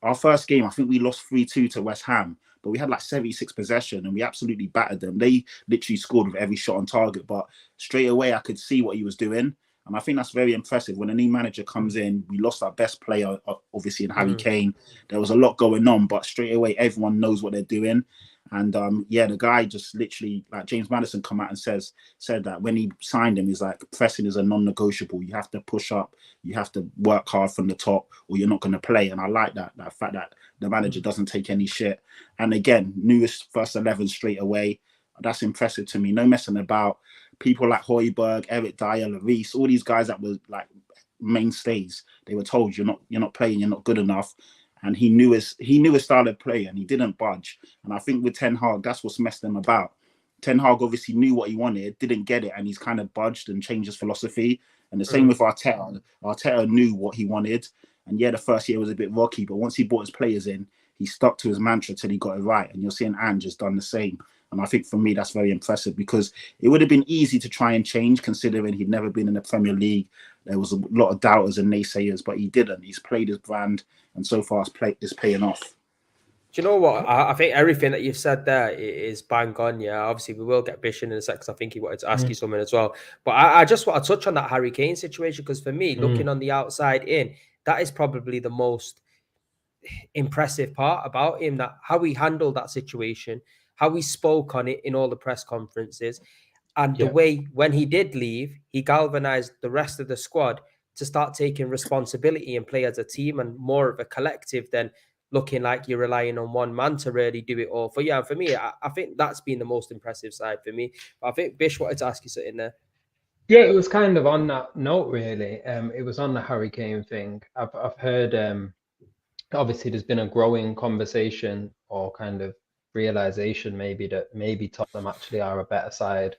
our first game, I think we lost 3-2 to West Ham, but we had 76 possession and we absolutely battered them. They literally scored with every shot on target, but straight away I could see what he was doing. And I think that's very impressive. When a new manager comes in, we lost our best player, obviously, in Harry Kane. There was a lot going on, but straight away everyone knows what they're doing. And yeah, the guy just literally, James Maddison come out and said that when he signed him, he's like, pressing is a non-negotiable. You have to push up, you have to work hard from the top, or you're not going to play. And I like that fact that the manager doesn't take any shit. And again, newest first 11 straight away. That's impressive to me. No messing about. People like Højbjerg, Eric Dyer, Lloris, all these guys that were mainstays, they were told you're not playing, you're not good enough. And he knew his style of play, and he didn't budge. And I think with Ten Hag, that's what's messed them about. Ten Hag obviously knew what he wanted, didn't get it, and he's kind of budged and changed his philosophy. And the same with Arteta. Arteta knew what he wanted. And yeah, the first year was a bit rocky, but once he brought his players in, he stuck to his mantra till he got it right. And you're seeing Ange has done the same. And I think for me, that's very impressive, because it would have been easy to try and change, considering he'd never been in the Premier League. There was a lot of doubters and naysayers, but he didn't. He's played his brand, and so far it's paying off. Do you know what? I think everything that you've said there is bang on. Yeah, obviously we will get Bish in a second. I think he wanted to ask you something as well. But I just want to touch on that Harry Kane situation, because for me, looking on the outside in, that is probably the most impressive part about him, that how he handled that situation, how he spoke on it in all the press conferences, and the way when he did leave, he galvanized the rest of the squad to start taking responsibility and play as a team and more of a collective than looking like you're relying on one man to really do it all for you. And for me, I think that's been the most impressive side for me. But I think Bish wanted to ask you something there. Yeah, it was kind of on that note, really. It was on the Harry Kane thing. I've heard, obviously, there's been a growing conversation or kind of realization that maybe Tottenham actually are a better side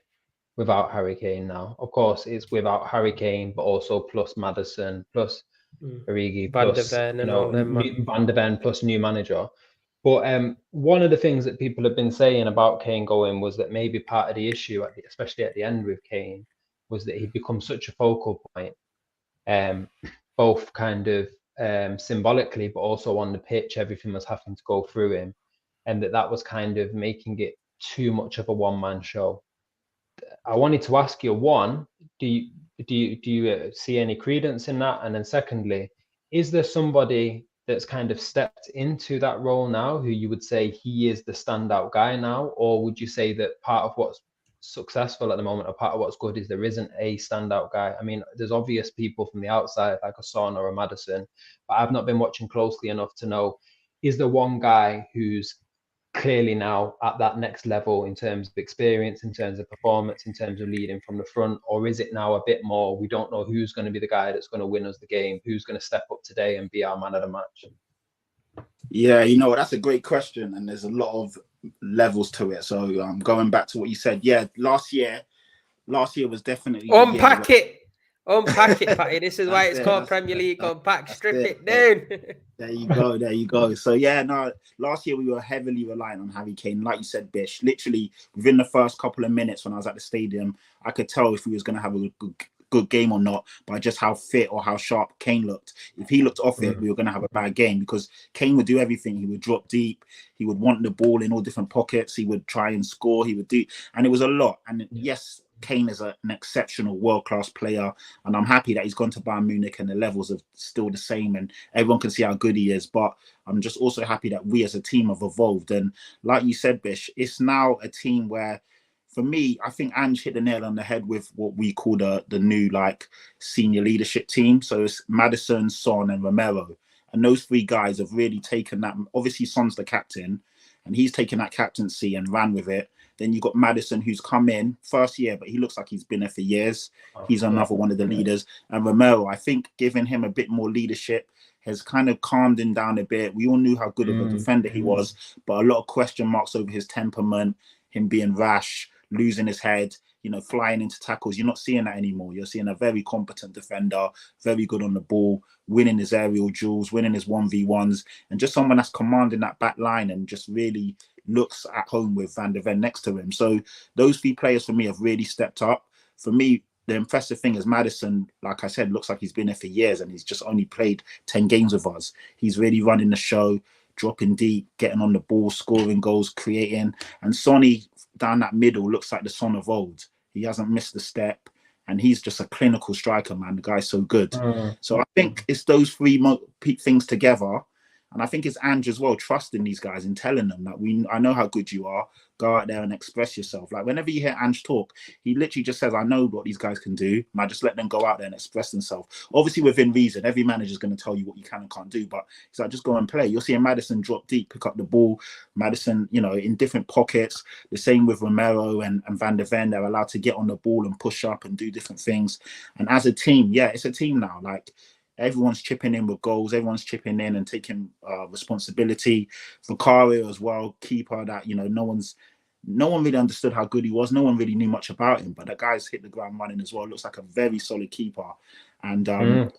without Harry Kane now. Of course, it's without Harry Kane, but also plus Maddison, plus Origi, plus Van de Ven, plus new manager. But one of the things that people have been saying about Kane going was that maybe part of the issue, especially at the end with Kane, was that he'd become such a focal point, both kind of symbolically, but also on the pitch. Everything was having to go through him, and that was kind of making it too much of a one-man show. I wanted to ask you, one, do you see any credence in that? And then secondly, is there somebody that's kind of stepped into that role now who you would say he is the standout guy now? Or would you say that part of what's successful at the moment, or part of what's good, is there isn't a standout guy? I mean, there's obvious people from the outside like a Son or a Maddison, but I've not been watching closely enough to know, is there one guy who's clearly now at that next level in terms of experience, in terms of performance, in terms of leading from the front? Or is it now a bit more, we don't know who's going to be the guy that's going to win us the game, who's going to step up today and be our man of the match? Yeah, that's a great question, and there's a lot of levels to it. So going back to what you said, yeah, last year was definitely Unpack it. Unpack it, Patty. This is why That's it's it. called Premier League Unpack. That's Strip it. it down. There you go. There you go. So yeah, no. Last year we were heavily reliant on Harry Kane, like you said, Bish. Literally within the first couple of minutes when I was at the stadium, I could tell if we was going to have a good game or not by just how fit or how sharp Kane looked. If he looked off it, we were going to have a bad game because Kane would do everything. He would drop deep. He would want the ball in all different pockets. He would try and score. He would do, and it was a lot. And yes, Kane is an exceptional world-class player, and I'm happy that he's gone to Bayern Munich and the levels are still the same and everyone can see how good he is. But I'm just also happy that we as a team have evolved. And like you said, Bish, it's now a team where, for me, I think Ange hit the nail on the head with what we call the new like senior leadership team. So it's Maddison, Son, and Romero. And those three guys have really taken that. Obviously, Son's the captain, and he's taken that captaincy and ran with it. Then you got Maddison, who's come in first year, but he looks like he's been there for years. He's another one of the leaders. And Romero, I think giving him a bit more leadership has kind of calmed him down a bit. We all knew how good of a defender he was, but a lot of question marks over his temperament, him being rash, losing his head, flying into tackles. You're not seeing that anymore. You're seeing a very competent defender, very good on the ball, winning his aerial duels, winning his 1v1s, and just someone that's commanding that back line and just really looks at home with Van der Ven next to him. So those three players for me have really stepped up. For me, the impressive thing is Maddison, like I said, looks like he's been there for years and he's just only played 10 games with us. He's really running the show, dropping deep, getting on the ball, scoring goals, creating. And Sonny down that middle looks like the Son of old. He hasn't missed a step and he's just a clinical striker, man. The guy's so good. So I think it's those three things together. And I think it's Ange as well, trusting these guys and telling them that I know how good you are. Go out there and express yourself. Like whenever you hear Ange talk, he literally just says, I know what these guys can do. And I just let them go out there and express themselves. Obviously within reason, every manager is going to tell you what you can and can't do. But it's like, just go and play. You'll see Maddison drop deep, pick up the ball. Maddison, in different pockets. The same with Romero and Van der Ven. They're allowed to get on the ball and push up and do different things. And as a team, it's a team now. Like, everyone's chipping in with goals. Everyone's chipping in and taking responsibility. Vicario as well, keeper that, no one really understood how good he was. No one really knew much about him, but that guy's hit the ground running as well. Looks like a very solid keeper. And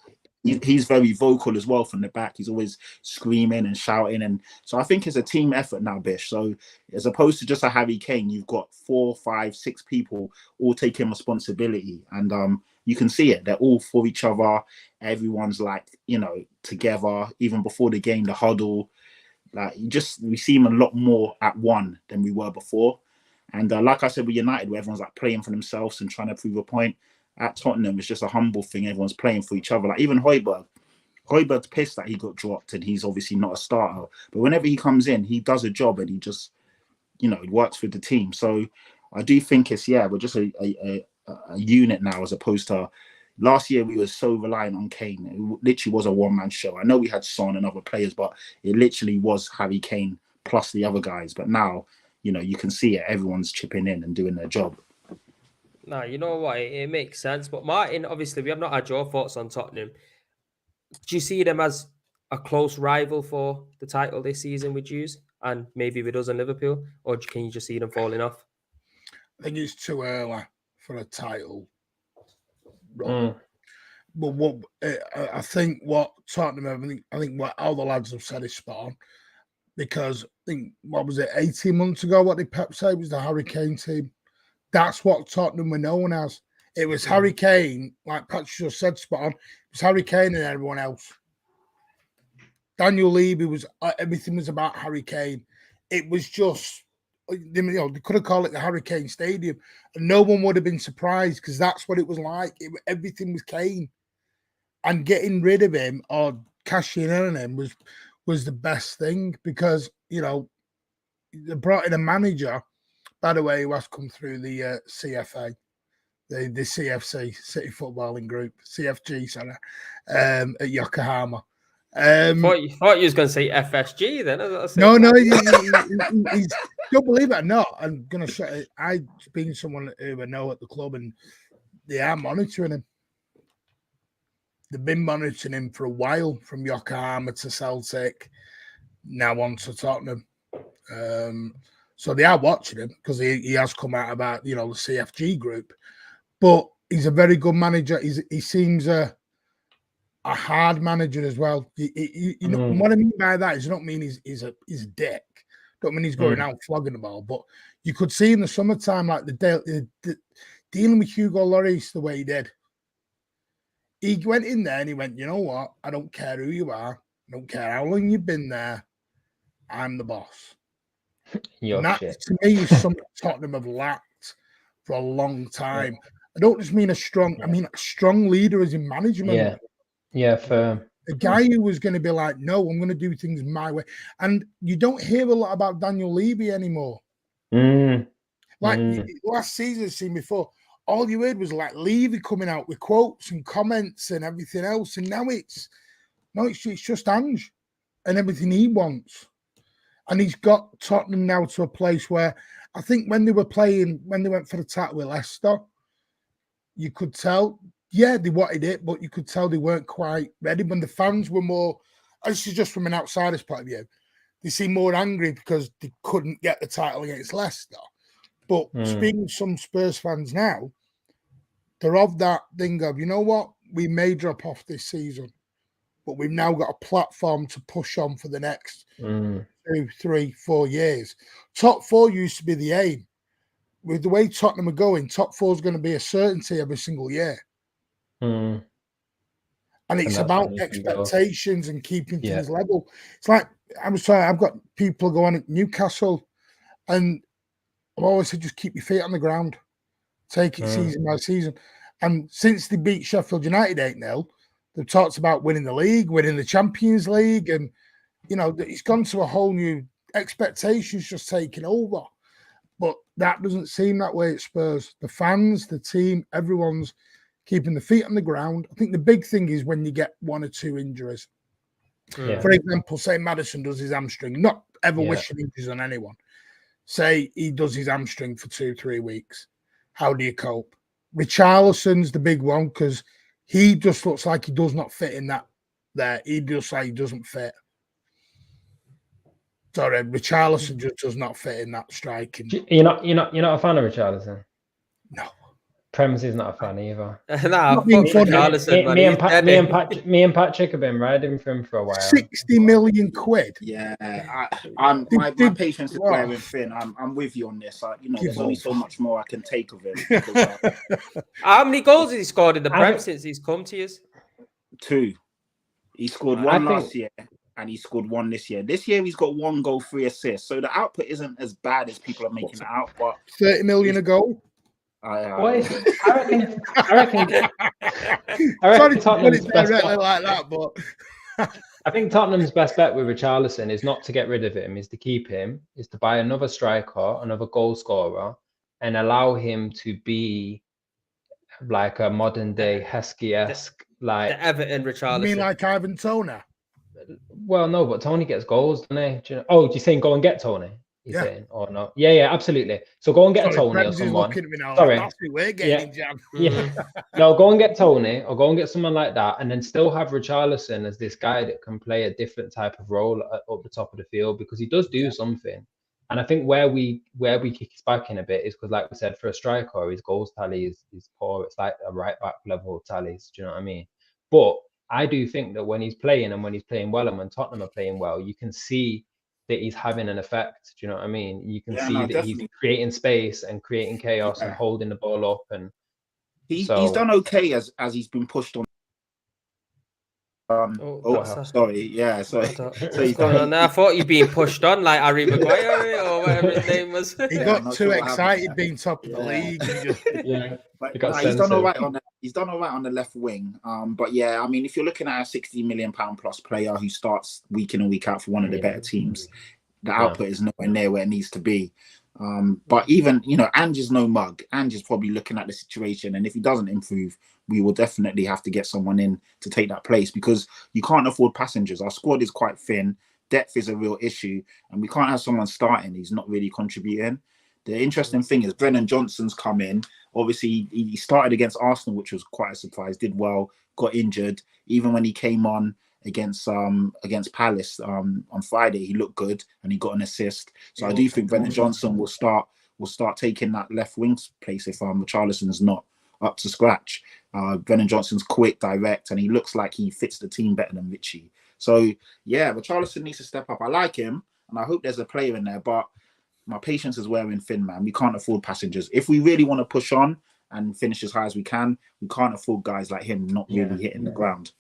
he's very vocal as well from the back. He's always screaming and shouting. And so I think it's a team effort now, Bish. So as opposed to just a Harry Kane, you've got 4, 5, 6 people all taking responsibility. And you can see it. They're all for each other. Everyone's like, together. Even before the game, the huddle. Like we seem a lot more at one than we were before. And like I said, with United, where everyone's like playing for themselves and trying to prove a point. At Tottenham, it's just a humble thing. Everyone's playing for each other. Like even Højbjerg's pissed that he got dropped and he's obviously not a starter. But whenever he comes in, he does a job and he just, he works with the team. So I do think we're just a unit now as opposed to last year. We were so reliant on Kane. It literally was a one-man show. I know we had Son and other players, but it literally was Harry Kane plus the other guys. But now, you can see it. Everyone's chipping in and doing their job. No, you know what? It makes sense. But Martin, obviously, we have not had your thoughts on Tottenham. Do you see them as a close rival for the title this season with you and maybe with us and Liverpool? Or can you just see them falling off? I think it's too early for a title run. But I think what Tottenham, I think what all the lads have said is spot on. Because I think, 18 months ago, what did Pep say was the Harry Kane team? That's what Tottenham were known as. It was Harry Kane, like Patrick just said, spot on. It was Harry Kane and everyone else. Daniel Levy everything was about Harry Kane. It was just, they could have called it the Harry Kane Stadium, and no one would have been surprised because that's what it was like. Everything was Kane, and getting rid of him or cashing in on him was the best thing because they brought in a manager, by the way, who has come through the CFA, the CFC, City Footballing Group, CFG, sorry, at Yokohama. Thought you was going to say FSG then. No, he's don't believe it or not. I'm going to say I've been someone who I know at the club, and they are monitoring him. They've been monitoring him for a while, from Yokohama to Celtic, now on to Tottenham. So they are watching him because he has come out about the CFG group. But he's a very good manager. He seems a hard manager as well. You know what I mean by that is, I don't mean he's a dick. Don't mean he's going out flogging the ball, but you could see in the summertime, like the dealing with Hugo Lloris the way he did. He went in there and he went, you know what? I don't care who you are. I don't care how long you've been there. I'm the boss. And that, to me, is something Tottenham have lacked for a long time. I don't just mean I mean a strong leader as in management. Yeah, firm. A guy who was going to be like, no, I'm going to do things my way. And you don't hear a lot about Daniel Levy anymore. Last season, seen before, all you heard was like Levy coming out with quotes and comments and everything else. And now it's just Ange and everything he wants. And he's got Tottenham now to a place where I think when they went for the title with Leicester, you could tell, they wanted it, but you could tell they weren't quite ready. When the fans were more, this is just from an outsider's point of view, they seem more angry because they couldn't get the title against Leicester. But speaking to some Spurs fans now, they're of that thing of, you know what, we may drop off this season, but we've now got a platform to push on for the next 2, 3, 4 years. Top 4 used to be the aim. With the way Tottenham are going, top 4 is going to be a certainty every single year. And it's about expectations and keeping things level. It's like, I've got people going at Newcastle, and I've always said, just keep your feet on the ground. Take it season by season. And since they beat Sheffield United 8-0, they've talked about winning the league, winning the Champions League, and, you know, it's gone to a whole new expectations just taking over. But that doesn't seem that way at Spurs. The fans, the team, everyone's keeping the feet on the ground. I think the big thing is when you get 1 or 2 injuries. For example, say Maddison does his hamstring, not ever wishing injuries on anyone. Say he does his hamstring for 2-3 weeks. How do you cope? Richarlison's the big one because he just looks like he does not fit in that there. He looks like he doesn't fit. Sorry, Richarlison just does not fit in that striking. You're not a fan of Richarlison? No. Premise is not a fan either. Me and Patrick have been riding for him for a while. 60 million quid. Yeah, my patience is wearing thin. I'm with you on this. There's only so much more I can take of him. Because, how many goals has he scored in the Prem since he's come to you? 2. He scored 1 last year, and he scored 1 this year. This year he's got 1 goal, 3 assists. So the output isn't as bad as people are making it out. But 30 million a goal. I reckon Tottenham's best bet like that, but I think Tottenham's best bet with Richarlison is not to get rid of him, is to keep him, is to buy another striker, another goal scorer, and allow him to be like a modern day Heskey-esque, like the Everton Richarlison. You mean like Ivan Toney? Well, no, but Tony gets goals, doesn't he? Oh, you're saying go and get Tony? You're saying, or not? Yeah, absolutely. So go and get Tony or someone. Sorry, that's who we're getting, Jam. No, go and get Tony or go and get someone like that, and then still have Richarlison as this guy that can play a different type of role up the top of the field, because he does do something. And I think where we kick his back in a bit is because, like we said, for a striker, his goals tally is poor. It's like a right back level tallies. Do you know what I mean? But I do think that when he's playing and when he's playing well and when Tottenham are playing well, you can see that he's having an effect. Do you know what I mean? You can see that definitely. He's creating space and creating chaos and holding the ball up, and he's done okay as he's been pushed on. Sorry. So he's done. I thought you'd been pushed on like Harry Maguire or whatever his name was. He got too excited being top of the league. He's done all right on that. He's done all right on the left wing. But yeah, I mean, if you're looking at a £60 million plus player who starts week in and week out for one of the better teams, the output is nowhere near where it needs to be. But even, Ange is no mug. Ange is probably looking at the situation, and if he doesn't improve, we will definitely have to get someone in to take that place, because you can't afford passengers. Our squad is quite thin. Depth is a real issue, and we can't have someone starting who's not really contributing. The interesting thing is Brennan Johnson's come in. Obviously, he started against Arsenal, which was quite a surprise. Did well, got injured. Even when he came on against Palace on Friday, he looked good and he got an assist. So I do think Brennan Johnson will start taking that left wing place if Richarlison is not up to scratch. Brennan Johnson's quick, direct, and he looks like he fits the team better than Richie. So yeah, but Richarlison needs to step up. I like him, and I hope there's a player in there, but my patience is wearing thin, man. We can't afford passengers. If we really want to push on and finish as high as we can't afford guys like him not really hitting the ground.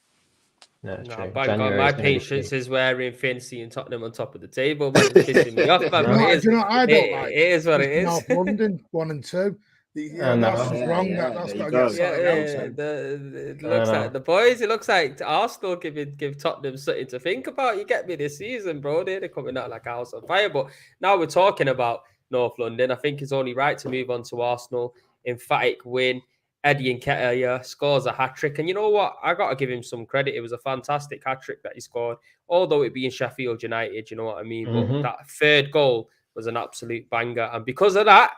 No, bang on. My patience is wearing thin, seeing Tottenham on top of the table, man. It's pissing me off, man. Do you know what I don't like? It is what it is. North London 1 and 2. That's just wrong. That's got to get sorted out. It looks like the boys. It looks like Arsenal give Tottenham something to think about. You get me this season, bro. They're coming out like a house on fire. But now we're talking about North London. I think it's only right to move on to Arsenal. Emphatic win. Eddie Nketiah scores a hat-trick. And you know what? I got to give him some credit. It was a fantastic hat-trick that he scored, although it being Sheffield United, you know what I mean? But that third goal was an absolute banger. And because of that,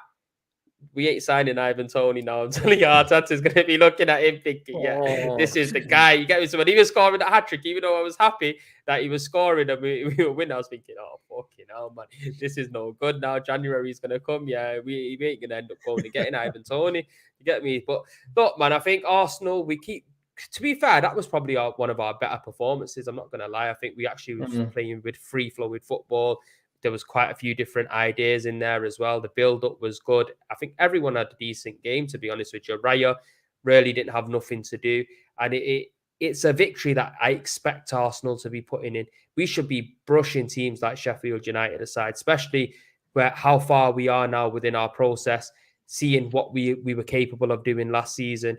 we ain't signing Ivan Toney now. I'm telling you, Arteta's going to be looking at him thinking, this is the guy. You get me? So when he was scoring that hat-trick, even though I was happy that he was scoring and we were winning, I was thinking, oh, fucking hell, man. This is no good now. January's going to come. Yeah, we ain't going to end up going and getting Ivan Toney. You get me? But look, man, I think Arsenal, to be fair, that was probably one of our better performances. I'm not going to lie. I think we actually were playing with free-flowing football. There was quite a few different ideas in there as well. The build-up was good. I think everyone had a decent game, to be honest with you. Raya really didn't have nothing to do. And it's a victory that I expect Arsenal to be putting in. We should be brushing teams like Sheffield United aside, especially how far we are now within our process, seeing what we were capable of doing last season.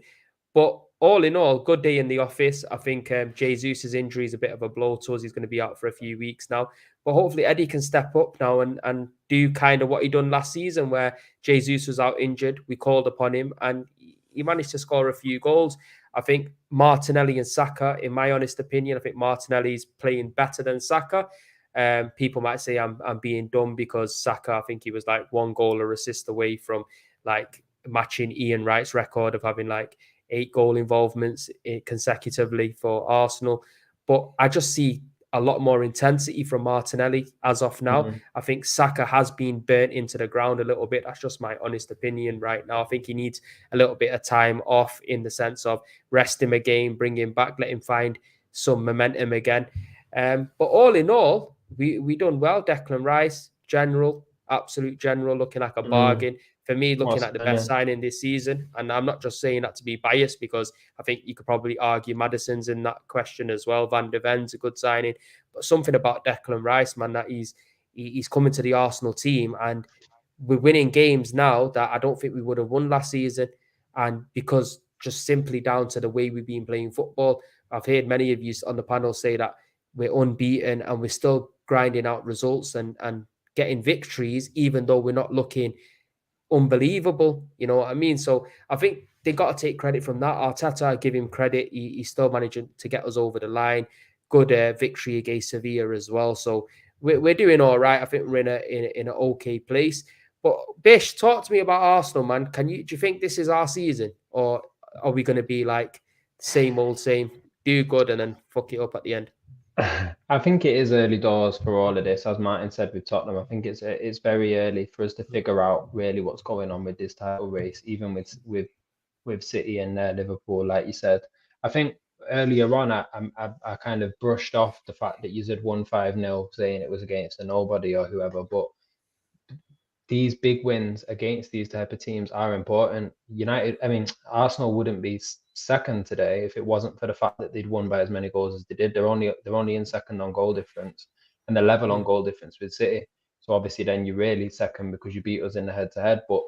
But all in all, good day in the office. I think Jesus' injury is a bit of a blow to us. He's going to be out for a few weeks now. But hopefully Eddie can step up now and do kind of what he done last season where Jesus was out injured. We called upon him and he managed to score a few goals. I think Martinelli and Saka, in my honest opinion, I think Martinelli's playing better than Saka. People might say I'm being dumb because Saka, I think he was like 1 goal or assist away from like matching Ian Wright's record of having like 8 goal involvements consecutively for Arsenal. But I just see a lot more intensity from Martinelli as of now. I think Saka has been burnt into the ground a little bit. That's just my honest opinion right now. I think he needs a little bit of time off in the sense of rest him again, bring him back, let him find some momentum again. But all in all, we done well. Declan Rice, absolute general, looking like a bargain. For me, looking at the best signing this season. And I'm not just saying that to be biased because I think you could probably argue Maddison's in that question as well. Van der Ven's a good signing. But something about Declan Rice, man, that he's coming to the Arsenal team and we're winning games now that I don't think we would have won last season. And because just simply down to the way we've been playing football. I've heard many of you on the panel say that we're unbeaten and we're still grinding out results and getting victories, even though we're not looking unbelievable, you know what I mean? So I think they got to take credit from that. Arteta, I give him credit. He's still managing to get us over the line. Good victory against Sevilla as well. So we're doing all right. I think we're in an okay place. But Bish, talk to me about Arsenal, man. Do you think this is our season, or are we going to be like same old same, do good and then fuck it up at the end? I think it is early doors for all of this, as Martin said with Tottenham. I think it's very early for us to figure out really what's going on with this title race, even with City and Liverpool, like you said. I think earlier on, I kind of brushed off the fact that you had won 5-0, saying it was against a nobody or whoever. But these big wins against these type of teams are important. Arsenal wouldn't be second today if it wasn't for the fact that they'd won by as many goals as they did. They're only in second on goal difference, and they're level on goal difference with City. So obviously then you're really second because you beat us in the head-to-head. But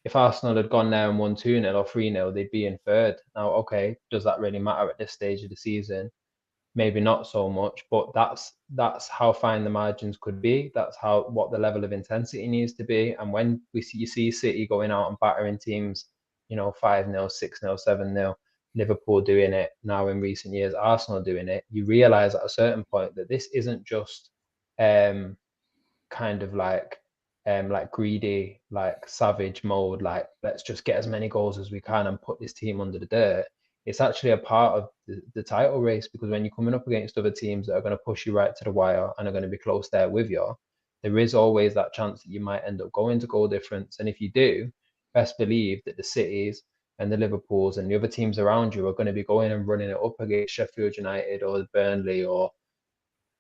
if Arsenal had gone there and won 2-0 or 3-0, they'd be in third. Now, okay, does that really matter at this stage of the season? Maybe not so much, but that's how fine the margins could be. That's what the level of intensity needs to be. And when you see City going out and battering teams, 5-0, 6-0, 7-0, Liverpool doing it now in recent years, Arsenal doing it, you realize at a certain point that this isn't just kind of like greedy, like savage mode, like let's just get as many goals as we can and put this team under the dirt. It's actually a part of the title race, because when you're coming up against other teams that are going to push you right to the wire and are going to be close there with you, there is always that chance that you might end up going to goal difference. And if you do, best believe that the Cities and the Liverpools and the other teams around you are going to be going and running it up against Sheffield United or Burnley or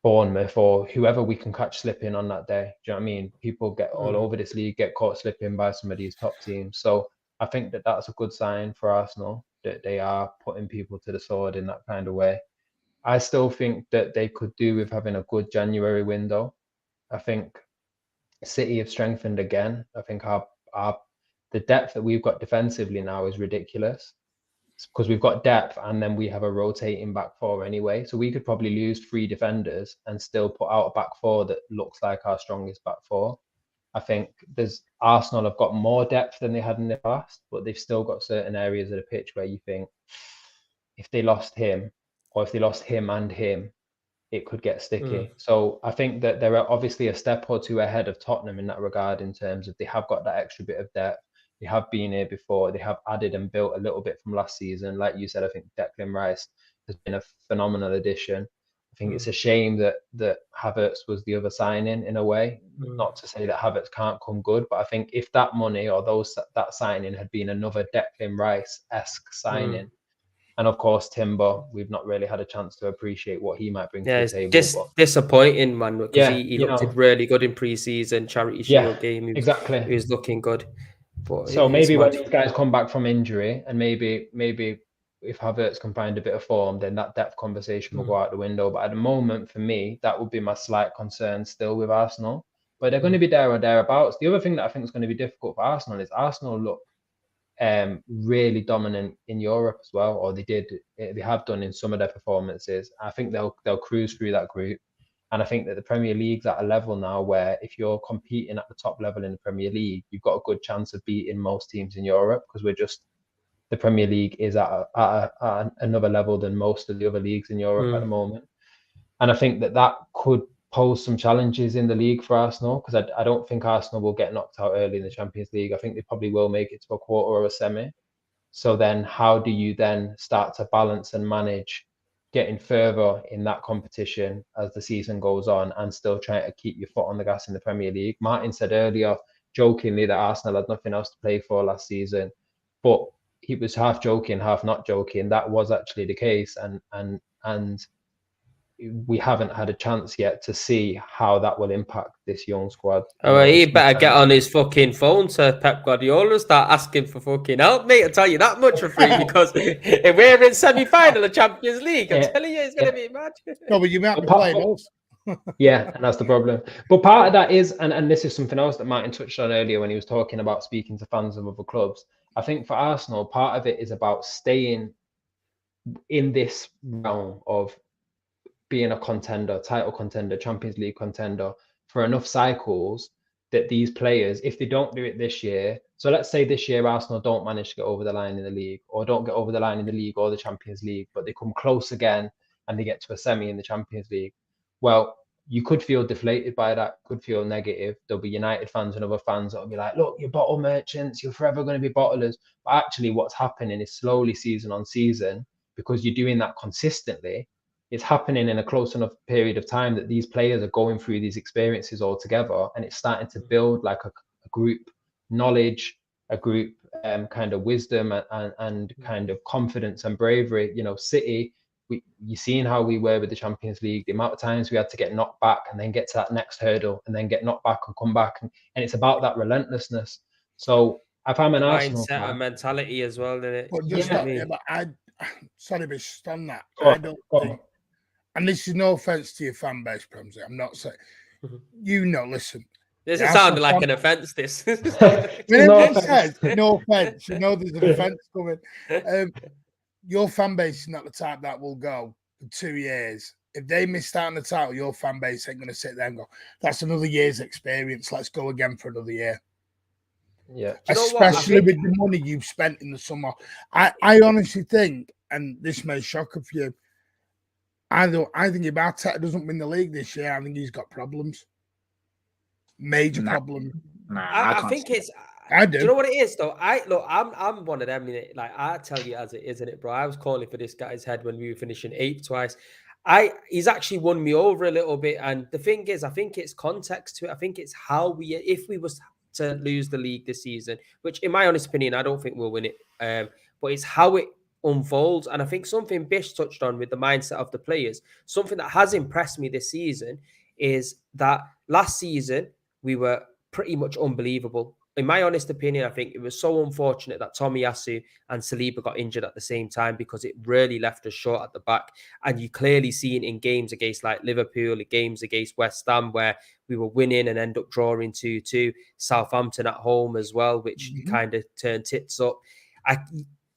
Bournemouth or whoever we can catch slipping on that day. Do you know what I mean? People get all over this league, get caught slipping by some of these top teams. So I think that that's a good sign for Arsenal, that they are putting people to the sword in that kind of way. I still think that they could do with having a good January window. I think City have strengthened again. I think the depth that we've got defensively now is ridiculous, because we've got depth and then we have a rotating back four anyway. So we could probably lose 3 defenders and still put out a back four that looks like our strongest back four. I think Arsenal have got more depth than they had in the past, but they've still got certain areas of the pitch where you think if they lost him, or if they lost him and him, it could get sticky. So I think that they're obviously a step or two ahead of Tottenham in that regard, in terms of they have got that extra bit of depth. They have been here before. They have added and built a little bit from last season. Like you said, I think Declan Rice has been a phenomenal addition. I think it's a shame that Havertz was the other signing in a way. Not to say that Havertz can't come good, but I think if that money or that signing had been another Declan Rice-esque signing, and of course Timber, we've not really had a chance to appreciate what he might bring to the table. It's disappointing, man, because he looked really good in pre-season, Charity Shield game. Exactly. He was looking good. But so maybe when these guys come back from injury, and maybe if Havertz can find a bit of form, then that depth conversation will go out the window. But at the moment, for me, that would be my slight concern still with Arsenal. But they're going to be there or thereabouts. The other thing that I think is going to be difficult for Arsenal is Arsenal look really dominant in Europe as well, or they have done in some of their performances. I think they'll cruise through that group. And I think that the Premier League's at a level now where if you're competing at the top level in the Premier League, you've got a good chance of beating most teams in Europe, because the Premier League is at another level than most of the other leagues in Europe at the moment. And I think that could pose some challenges in the league for Arsenal, because I don't think Arsenal will get knocked out early in the Champions League. I think they probably will make it to a quarter or a semi. So then how do you then start to balance and manage getting further in that competition as the season goes on and still trying to keep your foot on the gas in the Premier League? Martin said earlier, jokingly, that Arsenal had nothing else to play for last season, but he was half joking, half not joking. That was actually the case, and we haven't had a chance yet to see how that will impact this young squad. He better get on his fucking phone to Pep Guardiola and start asking for fucking help, mate. I'll tell you that much for free, because if we're in semi-final of Champions League, I'm telling you, it's going to be mad. No, but you might be playing us. Yeah, and that's the problem. But part of that is, and this is something else that Martin touched on earlier when he was talking about speaking to fans of other clubs. I think for Arsenal, part of it is about staying in this realm of being a contender, title contender, Champions League contender for enough cycles that these players, if they don't do it this year, so let's say this year Arsenal don't manage to get over the line in the league, or don't get over the line in the league or the Champions League, but they come close again and they get to a semi in the Champions League. Well, you could feel deflated by that, could feel negative. There'll be United fans and other fans that'll be like, look, you're bottle merchants, you're forever going to be bottlers. But actually what's happening is slowly, season on season, because you're doing that consistently, it's happening in a close enough period of time that these players are going through these experiences all together, and it's starting to build like a group knowledge, a group kind of wisdom and kind of confidence and bravery. You know, City, you've seen how we were with the Champions League, the amount of times we had to get knocked back and then get to that next hurdle and then get knocked back and come back. And it's about that relentlessness. So if I'm an Arsenal fan, mindset and mentality as well, isn't it? But sorry, Bish, on that. I don't think, and this is no offense to your fan base, Premsy, I'm not saying, listen. This is sounding like an offense, this. No offense, you know there's an offense coming. Your fan base is not the type that will go for 2 years. If they missed out on the title, your fan base ain't going to sit there and go, that's another year's experience, let's go again for another year. Yeah, especially with the money you've spent in the summer. I honestly think, and this may shock a few, I think if Arteta doesn't win the league this year, I think he's got problems. Major problems. I think it's. I do. Do you know what it is though? I'm one of them. Like I tell you as it is, isn't it, bro? I was calling for this guy's head when we were finishing 8th twice. He's actually won me over a little bit. And the thing is, I think it's context to it. I think it's how if we was to lose the league this season, which in my honest opinion, I don't think we'll win it. But it's how it unfolds. And I think something Bish touched on with the mindset of the players, something that has impressed me this season is that last season we were pretty much unbelievable. In my honest opinion, I think it was so unfortunate that Tomiyasu and Saliba got injured at the same time because it really left us short at the back. And you clearly see it in games against like Liverpool, games against West Ham, where we were winning and end up drawing 2-2. Southampton at home as well, which kind of turned tits up.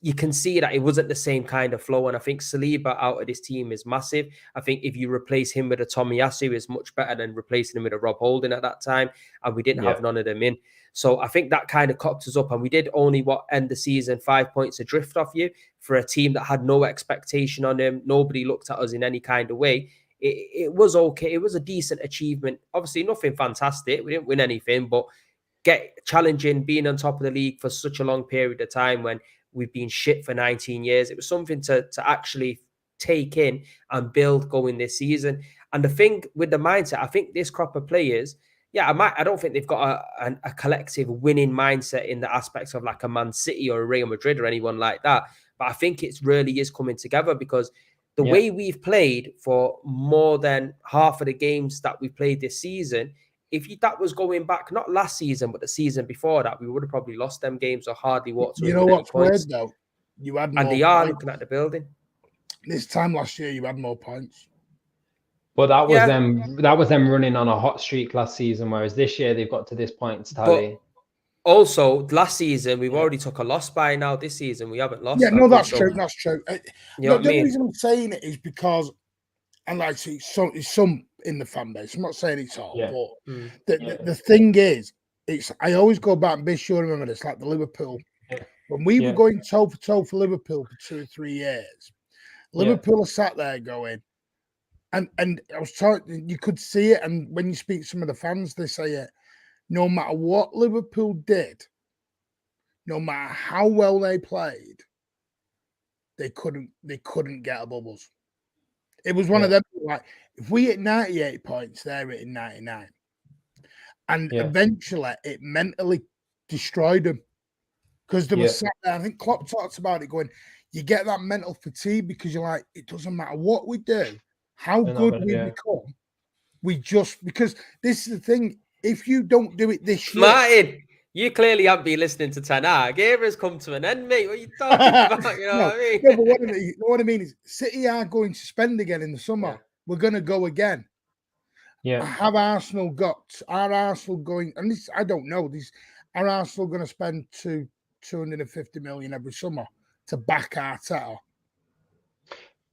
You can see that it wasn't the same kind of flow. And I think Saliba out of this team is massive. I think if you replace him with a Tomiyasu, is much better than replacing him with a Rob Holding at that time. And we didn't have none of them in. So I think that kind of cocked us up. And we did only end the season 5 points adrift off you for a team that had no expectation on him. Nobody looked at us in any kind of way. It was okay. It was a decent achievement. Obviously, nothing fantastic. We didn't win anything, but challenging, being on top of the league for such a long period of time when we've been shit for 19 years. It was something to actually take in and build going this season. And the thing with the mindset, I think this crop of players, I don't think they've got a collective winning mindset in the aspects of like a Man City or a Real Madrid or anyone like that. But I think it really is coming together because the way we've played for more than half of the games that we've played this season, if that was going back, not last season, but the season before that, we would have probably lost them games or hardly walked away. You know what's weird though? You had more. And they are looking at the building. This time last year, you had more points. But that was them. That was them running on a hot streak last season. Whereas this year they've got to this point to tally. But also, last season we've already took a loss by now. This season we haven't lost. Yeah, no, that's true. That's true. You know the reason I'm saying it is because, and like, it's some in the fan base. I'm not saying it's all, but the thing is, I always go back and be sure to remember this, like the Liverpool. When we were going toe for toe for Liverpool for 2 or 3 years, Liverpool are sat there going, and I was talking, you could see it, and when you speak to some of the fans, they say it. No matter what Liverpool did, no matter how well they played, they couldn't get above us. It was one of them, like, if we hit 98 points, they're hitting 99. And eventually it mentally destroyed them. Because there was I think Klopp talks about it going, you get that mental fatigue because you're like, it doesn't matter what we do, how good we become. Because this is the thing, if you don't do it this year. Martin, you clearly haven't been listening to Ten Hag. Era's come to an end, mate. What are you talking about? You know what I mean? No, but what I mean is City are going to spend again in the summer. Yeah. We're going to go again. Yeah. Are Arsenal going, and this, I don't know, are Arsenal going to spend 250 million every summer to back Arteta?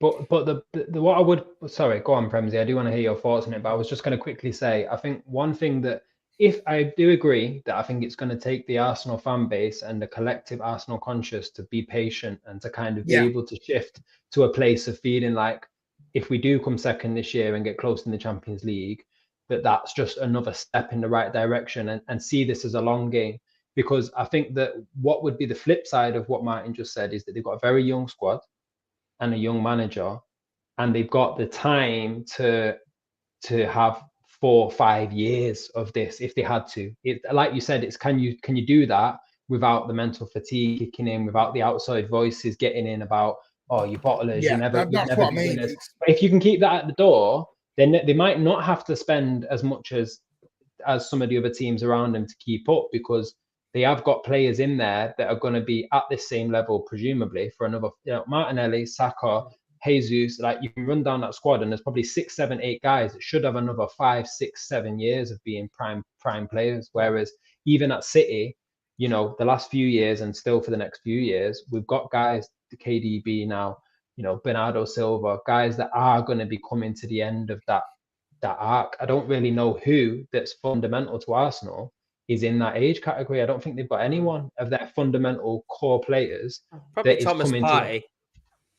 But the what I would, sorry, go on, Premsy. I do want to hear your thoughts on it, but I was just going to quickly say, I think one thing that, if I do agree that I think it's going to take the Arsenal fan base and the collective Arsenal conscious to be patient and to kind of be able to shift to a place of feeling like if we do come second this year and get close in the Champions League, that's just another step in the right direction and see this as a long game. Because I think that what would be the flip side of what Martin just said is that they've got a very young squad and a young manager, and they've got the time to have 4 or 5 years of this if they had to. Like you said, it's can you do that without the mental fatigue kicking in, without the outside voices getting in about, oh, you bottlers, you never what I mean. But if you can keep that at the door, then they might not have to spend as much as some of the other teams around them to keep up, because they have got players in there that are going to be at this same level, presumably, for another, Martinelli, Saka, Jesus. Like, you can run down that squad and there's probably 6, 7, 8 guys that should have another 5, 6, 7 years of being prime players. Whereas even at City, the last few years and still for the next few years, we've got guys, the KDB now, Bernardo Silva, guys that are going to be coming to the end of that arc. I don't really know who that's fundamental to Arsenal is in that age category. I don't think they've got anyone of their fundamental core players. Probably Thomas Partey.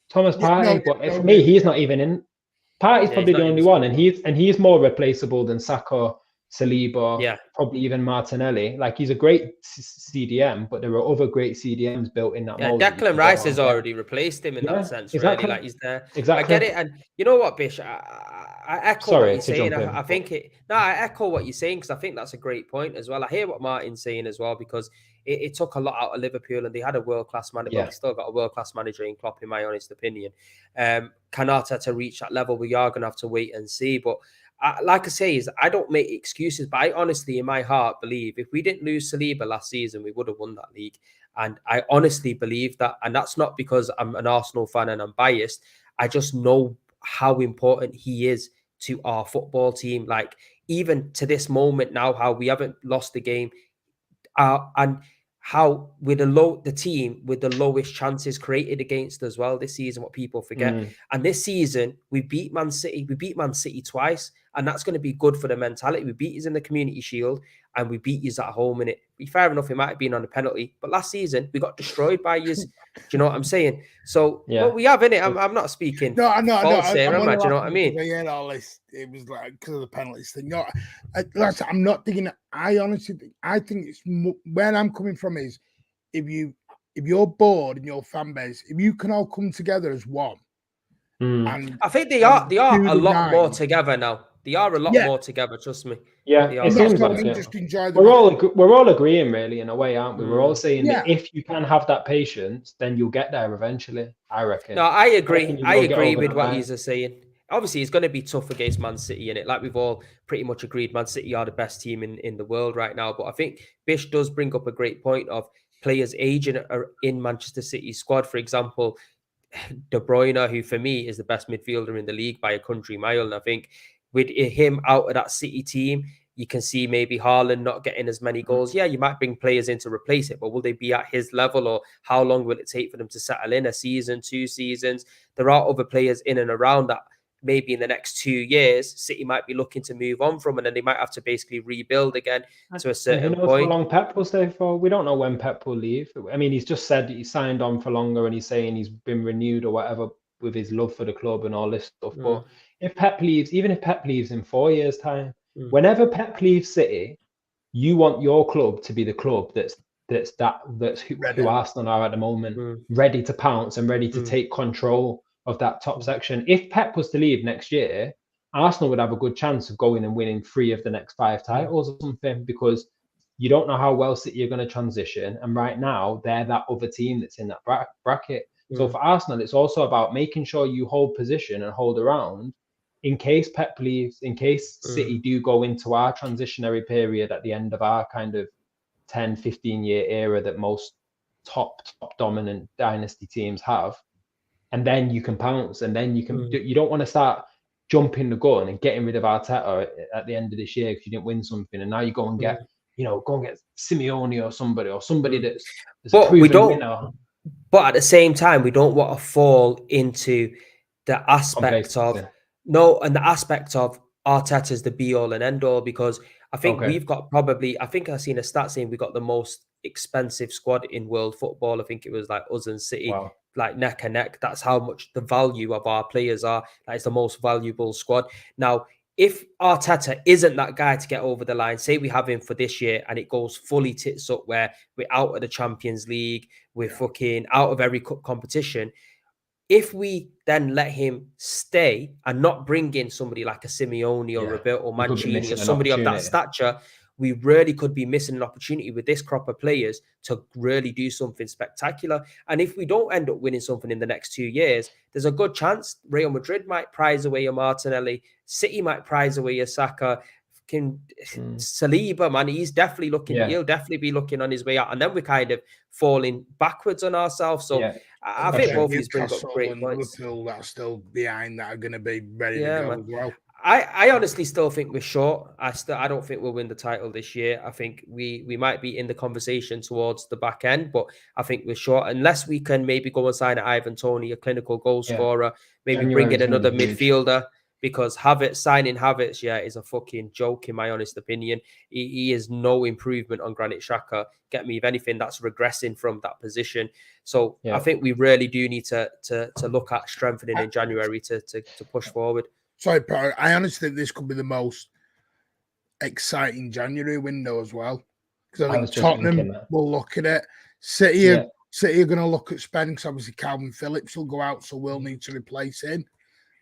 Thomas Partey, but for me, he's not even in. Partey's probably the only one, and he's more replaceable than Saka, Saliba, probably even Martinelli. Like, he's a great CDM, but there are other great CDMs built in that mold. Declan Rice has already replaced him in that sense. Exactly. Really, like, he's there. Exactly. I get it, and you know what, Bish? I echo what Sorry you're to saying. jump in, I think it. No, I echo what you're saying because I think that's a great point as well. I hear what Martin's saying as well because it took a lot out of Liverpool and they had a world class manager. Well, Yeah. they still got a world class manager in Klopp, in my honest opinion. Can Arteta reach that level? We are going to have to wait and see. But like I say, I don't make excuses. But I honestly, in my heart, believe if we didn't lose Saliba last season, we would have won that league. And I honestly believe that. And that's not because I'm an Arsenal fan and I'm biased. I just know how important he is to our football team. Like even to this moment now, how we haven't lost the game, and how with the team with the lowest chances created against as well this season, what people forget. And this season we beat Man City twice, and that's going to be good for the mentality. We beat us in the Community Shield and we beat us at home in it. Fair enough, it might have been on a penalty, but last season we got destroyed by you. Do you know what I'm saying? So well, we have in it. I'm not speaking false here, am I? Do you know what I mean? I heard all this. It was like because of the penalties thing. No, I'm not thinking. I honestly think. I think it's where I'm coming from is if you're bored in your fan base, if you can all come together as one. And I think they are a lot more together now. They are a lot more together. Trust me. Yeah, it seems like it. Just enjoy we're all agreeing really in a way, aren't we? We're all saying that if you can have that patience, then you'll get there eventually. I reckon. No, I agree. I agree with what you're saying. Obviously, it's going to be tough against Man City in it. Like we've all pretty much agreed, Man City are the best team in the world right now. But I think Bish does bring up a great point of players aging in Manchester City's squad. For example, De Bruyne, who for me is the best midfielder in the league by a country mile. And I think with him out of that City team, you can see maybe Haaland not getting as many goals. Yeah, you might bring players in to replace it, but will they be at his level, or how long will it take for them to settle in? A season, 2 seasons? There are other players in and around that maybe in the next 2 years, City might be looking to move on from, and then they might have to basically rebuild again to a certain point. How long Pep will stay for? We don't know when Pep will leave. I mean, he's just said he signed on for longer, and he's saying he's been renewed or whatever with his love for the club and all this stuff. But if Pep leaves, even if Pep leaves in 4 years' time, whenever Pep leaves City, you want your club to be the club that's who Arsenal are at the moment, ready to pounce and ready to take control of that top section. If Pep was to leave next year, Arsenal would have a good chance of going and winning 3 of the next 5 titles or something, because you don't know how well City are going to transition. And right now, they're that other team that's in that bracket. So for Arsenal, it's also about making sure you hold position and hold around in case Pep leaves, in case City do go into our transitionary period at the end of our kind of 10, 15-year era that most top dominant dynasty teams have. And then you can pounce, and then you can. You don't want to start jumping the gun and getting rid of Arteta at the end of this year because you didn't win something, and now you go and get, Simeone or somebody that's a proven winner. But at the same time, we don't want to fall into the aspect of and the aspect of Arteta's the be all and end all, because I think we've got I think I've seen a stat saying we got the most expensive squad in world football. I think it was like us and City. Wow. Like neck and neck. That's how much the value of our players are. That is the most valuable squad. Now, if Arteta isn't that guy to get over the line, say we have him for this year and it goes fully tits up where we're out of the Champions League, we're fucking out of every cup competition. If we then let him stay and not bring in somebody like a Simeone or Roberto or Mancini or somebody of that stature, we really could be missing an opportunity with this crop of players to really do something spectacular. And if we don't end up winning something in the next 2 years, there's a good chance Real Madrid might prize away a Martinelli, City might prize away a Saka, Saliba, man, he's definitely looking, he'll definitely be looking on his way out. And then we're kind of falling backwards on ourselves. So I think both of these bring up great points. Liverpool that are still behind that are going to be ready to go as well. I honestly still think we're short. I don't think we'll win the title this year. I think we might be in the conversation towards the back end, but I think we're short unless we can maybe go and sign Ivan Toney, a clinical goal scorer, maybe bring in another midfielder, because signing Havertz, is a fucking joke in my honest opinion. He is no improvement on Granit Xhaka. Get me, if anything, that's regressing from that position. So I think we really do need to look at strengthening in January to push forward. Sorry, Pro. I honestly think this could be the most exciting January window as well. Because I think Tottenham will look at it. City are going to look at spend, because obviously Calvin Phillips will go out, so we'll need to replace him.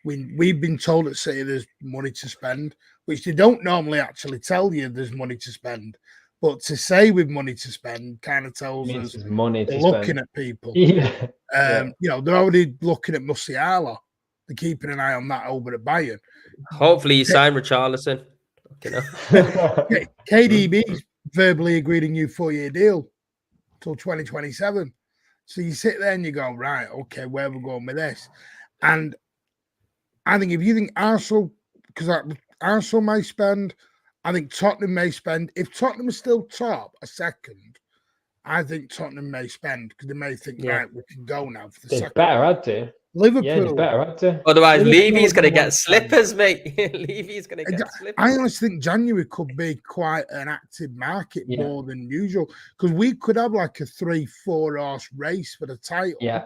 We've been told at City there's money to spend, which they don't normally actually tell you there's money to spend. But to say with money to spend kind of tells us there's money they're to looking spend. at people. Yeah. You know, they're already looking at Musiala. They're keeping an eye on that over at Bayern. Hopefully you sign Richarlison. You know. KDB's verbally agreed a new 4-year deal till 2027. So you sit there and you go, right, okay, where are we going with this? And I think if you think Arsenal, because Arsenal may spend, I think Tottenham may spend. If Tottenham is still top a second, I think Tottenham may spend because they may think, right, we can go now for the They second. better had to. Liverpool. Yeah, they better had to. Otherwise, Liverpool Levy's going to are get slippers, mate. Levy's going to get slippers. I honestly think January could be quite an active market more than usual because we could have like a 3-4 horse race for the title. Yeah.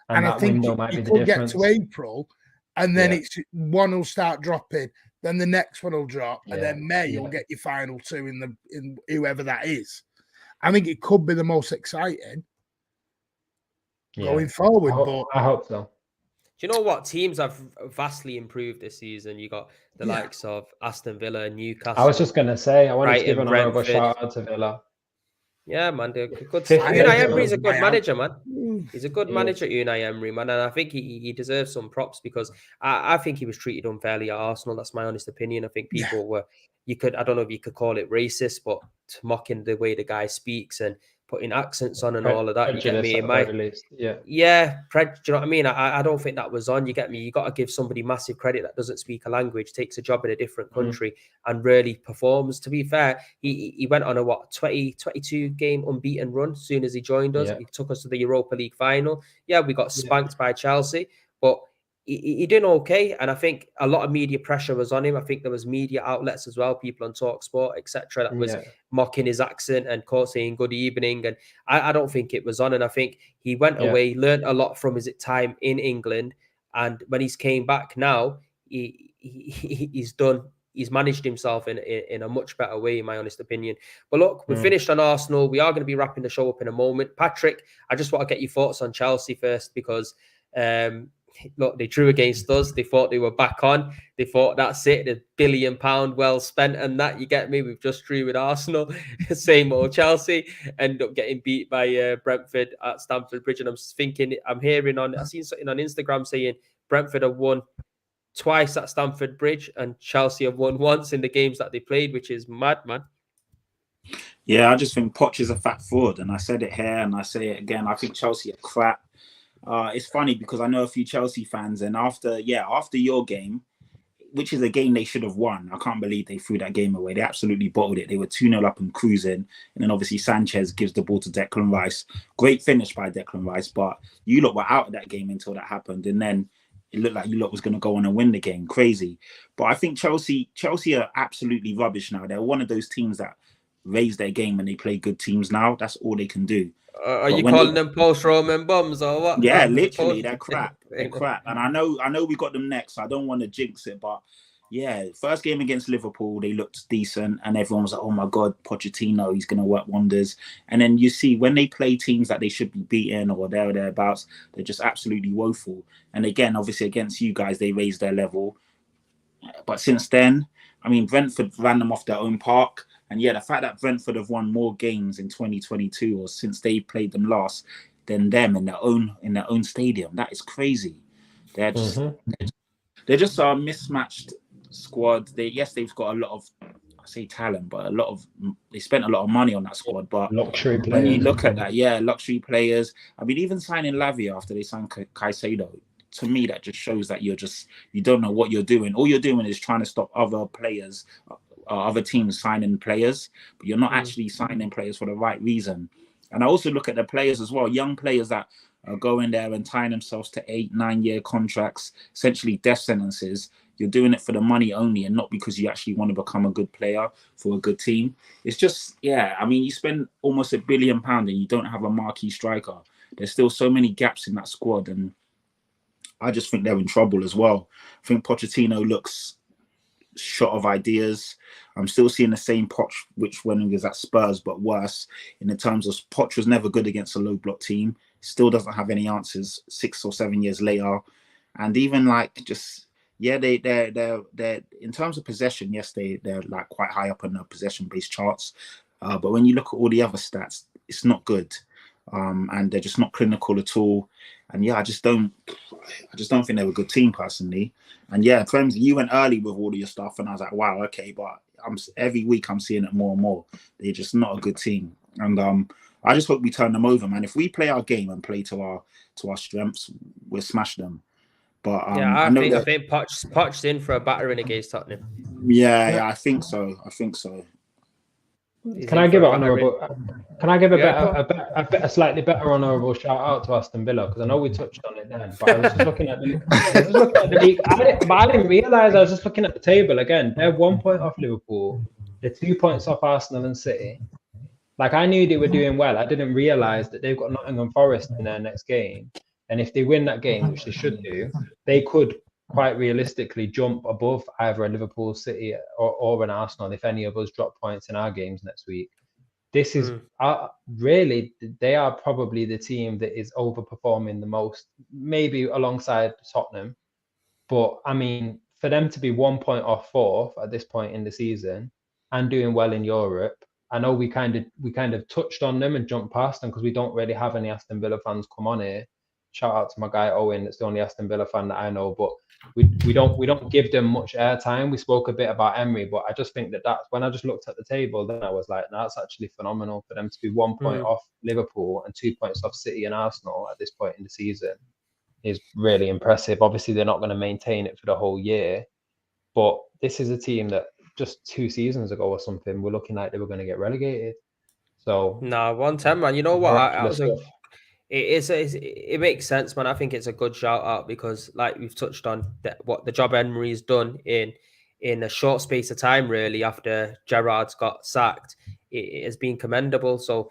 And I think you could get to April and then it's one will start dropping, then the next one will drop, and then May you'll get your final two in whoever that is. I think it could be the most exciting going forward. I hope so. Do you know what? Teams have vastly improved this season. You got the likes of Aston Villa, Newcastle. I was just going to say, I wanted to give an honorable shout out to Villa. Yeah, man. Unai Emery's a good manager, man. He's a good manager, Unai Emery, man. And I think he deserves some props because I think he was treated unfairly at Arsenal. That's my honest opinion. I think people were, I don't know if you could call it racist, but mocking the way the guy speaks and putting accents on and all of that. You get me? Do you know what I mean? I don't think that was on. You get me? You got to give somebody massive credit that doesn't speak a language, takes a job in a different country and really performs. To be fair, he went on a 22 game unbeaten run as soon as he joined us. He took us to the Europa League final. Yeah, we got spanked by Chelsea, but he did okay, and I think a lot of media pressure was on him. I think there was media outlets as well, people on TalkSport, etc., that was mocking his accent and saying good evening, and I don't think it was on. And I think he went away, learned a lot from his time in England, and when he's came back now, he's managed himself in a much better way, in my honest opinion. But look, we're finished on Arsenal. We are going to be wrapping the show up in a moment. Patrick, I just want to get your thoughts on Chelsea first because look, they drew against us. They thought they were back on. They thought that's it, £1 billion well spent, and that, you get me. We've just drew with Arsenal, same old Chelsea. End up getting beat by Brentford at Stamford Bridge, and I'm thinking, I've seen something on Instagram saying Brentford have won twice at Stamford Bridge, and Chelsea have won once in the games that they played, which is mad, man. Yeah, I just think Poch is a fat fraud, and I said it here and I say it again. I think Chelsea are crap. It's funny because I know a few Chelsea fans, and after your game, which is a game they should have won, I can't believe they threw that game away. They absolutely bottled it. They were 2-0 up and cruising, and then obviously Sanchez gives the ball to Declan Rice. Great finish by Declan Rice, but you lot were out of that game until that happened, and then it looked like you lot was going to go on and win the game. Crazy. But I think Chelsea are absolutely rubbish now. They're one of those teams that raise their game when they play good teams now. That's all they can do. Are you calling them post-Roman bums or what? Yeah, literally, they're crap. They're crap. And I know we got them next, so I don't want to jinx it, but yeah, first game against Liverpool, they looked decent, and everyone was like, oh my God, Pochettino, he's going to work wonders. And then you see when they play teams that they should be beating or there or thereabouts, they're just absolutely woeful. And again, obviously against you guys, they raised their level. But since then, I mean, Brentford ran them off their own park. And yeah, the fact that Brentford have won more games in 2022 or since they played them last than them in their own stadium, that is crazy. They're just a mismatched squad. They've got a lot of, I say talent, but they spent a lot of money on that squad. But luxury players. When you look at that, luxury players. I mean, even signing Lavia after they signed Caicedo, to me, that just shows that you don't know what you're doing. All you're doing is trying to stop other players, other teams signing players, but you're not actually signing players for the right reason. And I also look at the players as well, young players that are going there and tying themselves to 8-9 year contracts, essentially death sentences. You're doing it for the money only and not because you actually want to become a good player for a good team. It's just, I mean, you spend almost £1 billion and you don't have a marquee striker. There's still so many gaps in that squad, and I just think they're in trouble as well. I think Pochettino looks short of ideas. I'm still seeing the same Poch, which when he was at Spurs, but worse in the terms of Poch was never good against a low block team. Still doesn't have any answers 6 or 7 years later. and even like just they're in terms of possession, yes, they're like quite high up on the possession based charts, but when you look at all the other stats, it's not good, and they're just not clinical at all. And yeah, I just don't think they're a good team personally. And yeah, Clemson, you went early with all of your stuff, and I was like, wow, okay, but every week I'm seeing it more and more. They're just not a good team, and I just hope we turn them over, man. If we play our game and play to our strengths, we'll smash them. But I think Poch's in for a battering against Tottenham. Yeah, I think so. Can I give a slightly better honourable shout out to Aston Villa, because I know we touched on it then, but I was just looking at the league. I didn't realise I was just looking at the table again. They're 1 point off Liverpool. They're 2 points off Arsenal and City. Like, I knew they were doing well. I didn't realise that they've got Nottingham Forest in their next game, and if they win that game, which they should do, they could quite realistically jump above either a Liverpool, City, or an Arsenal if any of us drop points in our games next week. This is really, they are probably the team that is overperforming the most, maybe alongside Tottenham. But I mean, for them to be 1 point off fourth at this point in the season and doing well in Europe, I know we kind of touched on them and jumped past them because we don't really have any Aston Villa fans come on here. Shout out to my guy Owen, that's the only Aston Villa fan that I know, but we don't give them much airtime. We spoke a bit about Emery, but I just think that's when I just looked at the table, then I was like, no, that's actually phenomenal for them to be 1 point off Liverpool and 2 points off City and Arsenal at this point in the season is really impressive. Obviously, they're not going to maintain it for the whole year, but this is a team that just 2 seasons ago or something, we're looking like they were going to get relegated. So 110, man. You know what? It makes sense, man. I think it's a good shout out because, like we've touched on, what the job Emery's done in a short space of time, really, after Gerrard's got sacked, it has been commendable. So,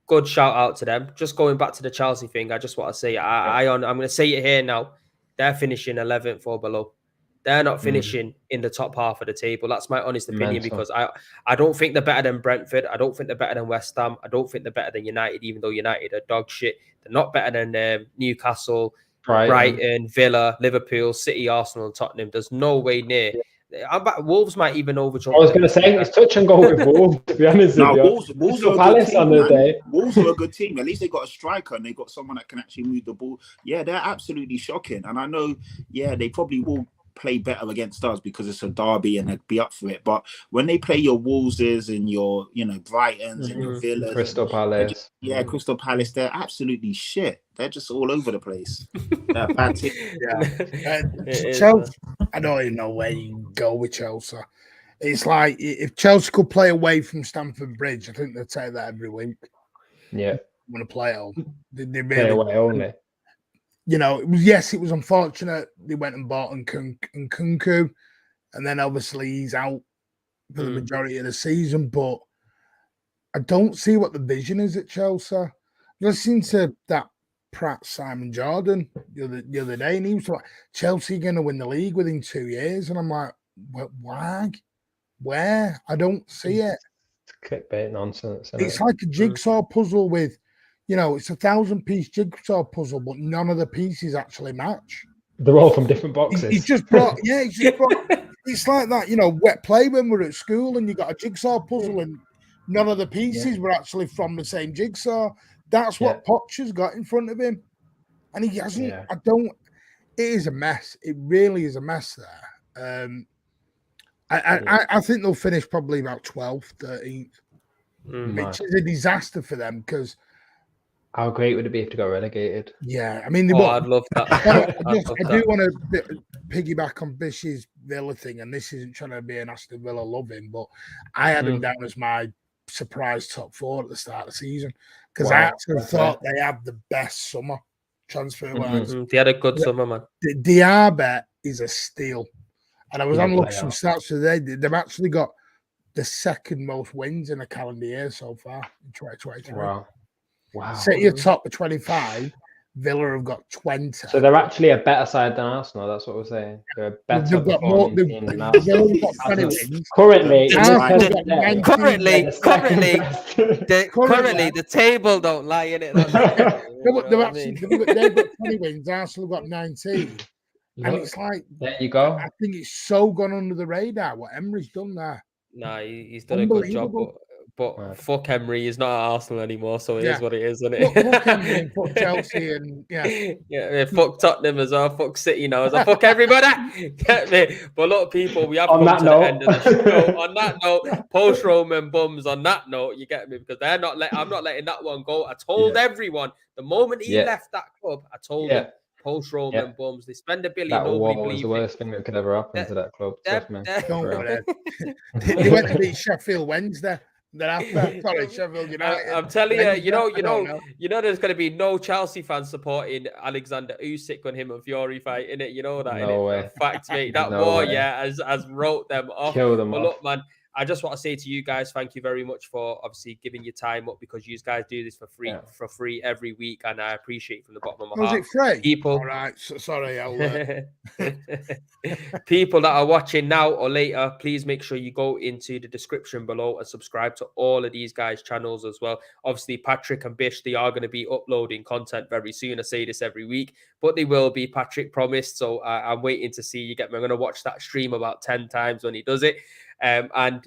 good shout out to them. Just going back to the Chelsea thing, I just want to say, I'm going to say it here now. They're finishing 11th or below. They're not finishing in the top half of the table. That's my honest opinion, because I don't think they're better than Brentford. I don't think they're better than West Ham. I don't think they're better than United, even though United are dog shit. They're not better than Newcastle, Brighton, Villa, Liverpool, City, Arsenal, and Tottenham. There's no way near. Wolves might even overjump. I was going to say it's touch and go with Wolves, to be honest with you. Wolves are a good team, man. Wolves are a good team. At least they got a striker and they got someone that can actually move the ball. Yeah, they're absolutely shocking. And I know, they probably will play better against us because it's a derby and they'd be up for it. But when they play your Wolveses and your, Brightons and your Villas, Crystal Palace, Crystal Palace, they're absolutely shit. They're just all over the place. They're a bad team. Chelsea, I don't even know where you can go with Chelsea. It's like if Chelsea could play away from Stamford Bridge, I think they'd take that every week. Yeah, I'm going to play at home. They really play away only. It was unfortunate they went and bought Nkunku, and then obviously he's out for the majority of the season. But I don't see what the vision is at Chelsea. Listening to that Pratt Simon Jordan the other day, and he was like, Chelsea going to win the league within 2 years, and I'm like, why? Where? I don't see it. It's clickbait nonsense. It's like a jigsaw puzzle with. It's a 1,000-piece jigsaw puzzle, but none of the pieces actually match. They're all from different boxes. He's just brought. It's like that, wet play when we're at school and you got a jigsaw puzzle and none of the pieces were actually from the same jigsaw. That's what Poch has got in front of him. And he hasn't. Yeah. It is a mess. It really is a mess there. I think they'll finish probably about 12th, 13th, which is a disaster for them because. How great would it be if they got relegated? Yeah, I mean, I'd love that. I do want to piggyback on Bish's Villa thing, and this isn't trying to be an Aston Villa loving, but I had them down as my surprise top 4 at the start of the season because I actually thought they had the best summer transfer-wise. They had a good summer, man. Diaby is a steal, and I was on looking some stats today. They've actually got the second most wins in a calendar year so far in 2023. Wow. City are top of 25. Villa have got 20. So they're actually a better side than Arsenal. That's what we're saying. They're a better performing team than Arsenal. Currently, the table don't lie in it. They've got 20 wins. Arsenal got 19. And it's like, there you go. I think it's so gone under the radar what Emery's done there. Nah, he's done a good job, but Right. fuck Emery, he's not at Arsenal anymore, so it is what it is, isn't Fuck it? Emery and fuck Chelsea and yeah, fuck Tottenham as well, fuck City now as well, fuck everybody. Get me? But a lot of people, we have On come that to note. the end of the show. On that note, post Roman bums. On that note, you get me? Because they're not. I'm not letting that one go. I told everyone the moment he left that club. I told them post Roman bums. They spend $1 billion. That Nobody was believes the worst thing that could ever happen to that club. Trust me. don't worry. They went to beat Sheffield Wednesday. Then after, sorry, Sheffield United. I'm telling you, you know, there's going to be no Chelsea fans supporting Alexander Usyk when him and Fury fight in it. You know that. No way. Fact, mate. That No war, way. has wrote them off. Kill them but off. Look, man, I just want to say to you guys, thank you very much for obviously giving your time up, because you guys do this for free every week, and I appreciate it from the bottom of my heart. Was it free? People, all right. Sorry, I'll. People that are watching now or later, please make sure you go into the description below and subscribe to all of these guys' channels as well. Obviously, Patrick and Bish, they are going to be uploading content very soon. I say this every week, but they will be. Patrick promised, so I'm waiting to see. You get me? I'm going to watch that stream about 10 times when he does it. And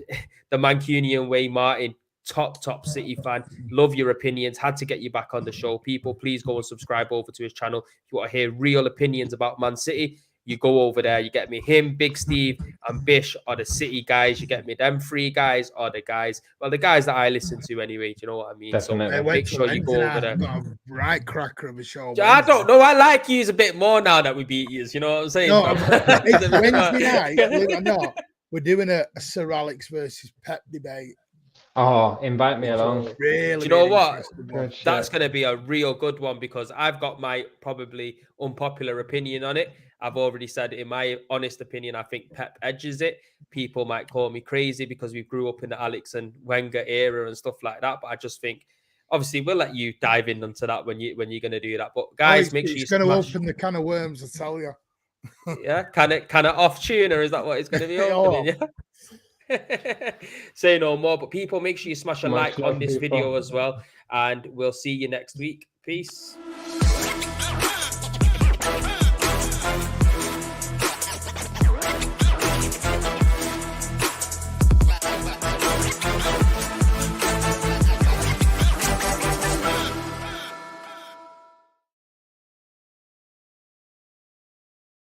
the Mancunian way, Martin, top City fan. Love your opinions. Had to get you back on the show. People, please go and subscribe over to his channel. If you want to hear real opinions about Man City, you go over there. You get me? Him, Big Steve, and Bish are the City guys. You get me? Them three guys are the guys. Well, the guys that I listen to anyway. Do you know what I mean? Definitely. So make sure you go over there. Got a right cracker of a show. I don't know. I like you a bit more now that we beat you. You know what I'm saying? No, it's Wednesday night. Believe it or not, we're doing a Sir Alex versus Pep debate. Oh, invite me along. Really, do you know what? Good That's shit. going to be a real good one, because I've got my probably unpopular opinion on it. I've already said, in my honest opinion, I think Pep edges it. People might call me crazy because we grew up in the Alex and Wenger era and stuff like that. But I just think, obviously, we'll let you dive in onto that when you're going to do that. But guys, make sure it's you going to open the can of worms. I tell you. Yeah, kind of off tune, or is that what it's going to be opening? Yeah. Say no more. But people, make sure you smash a like on this video as well, and we'll see you next week. Peace.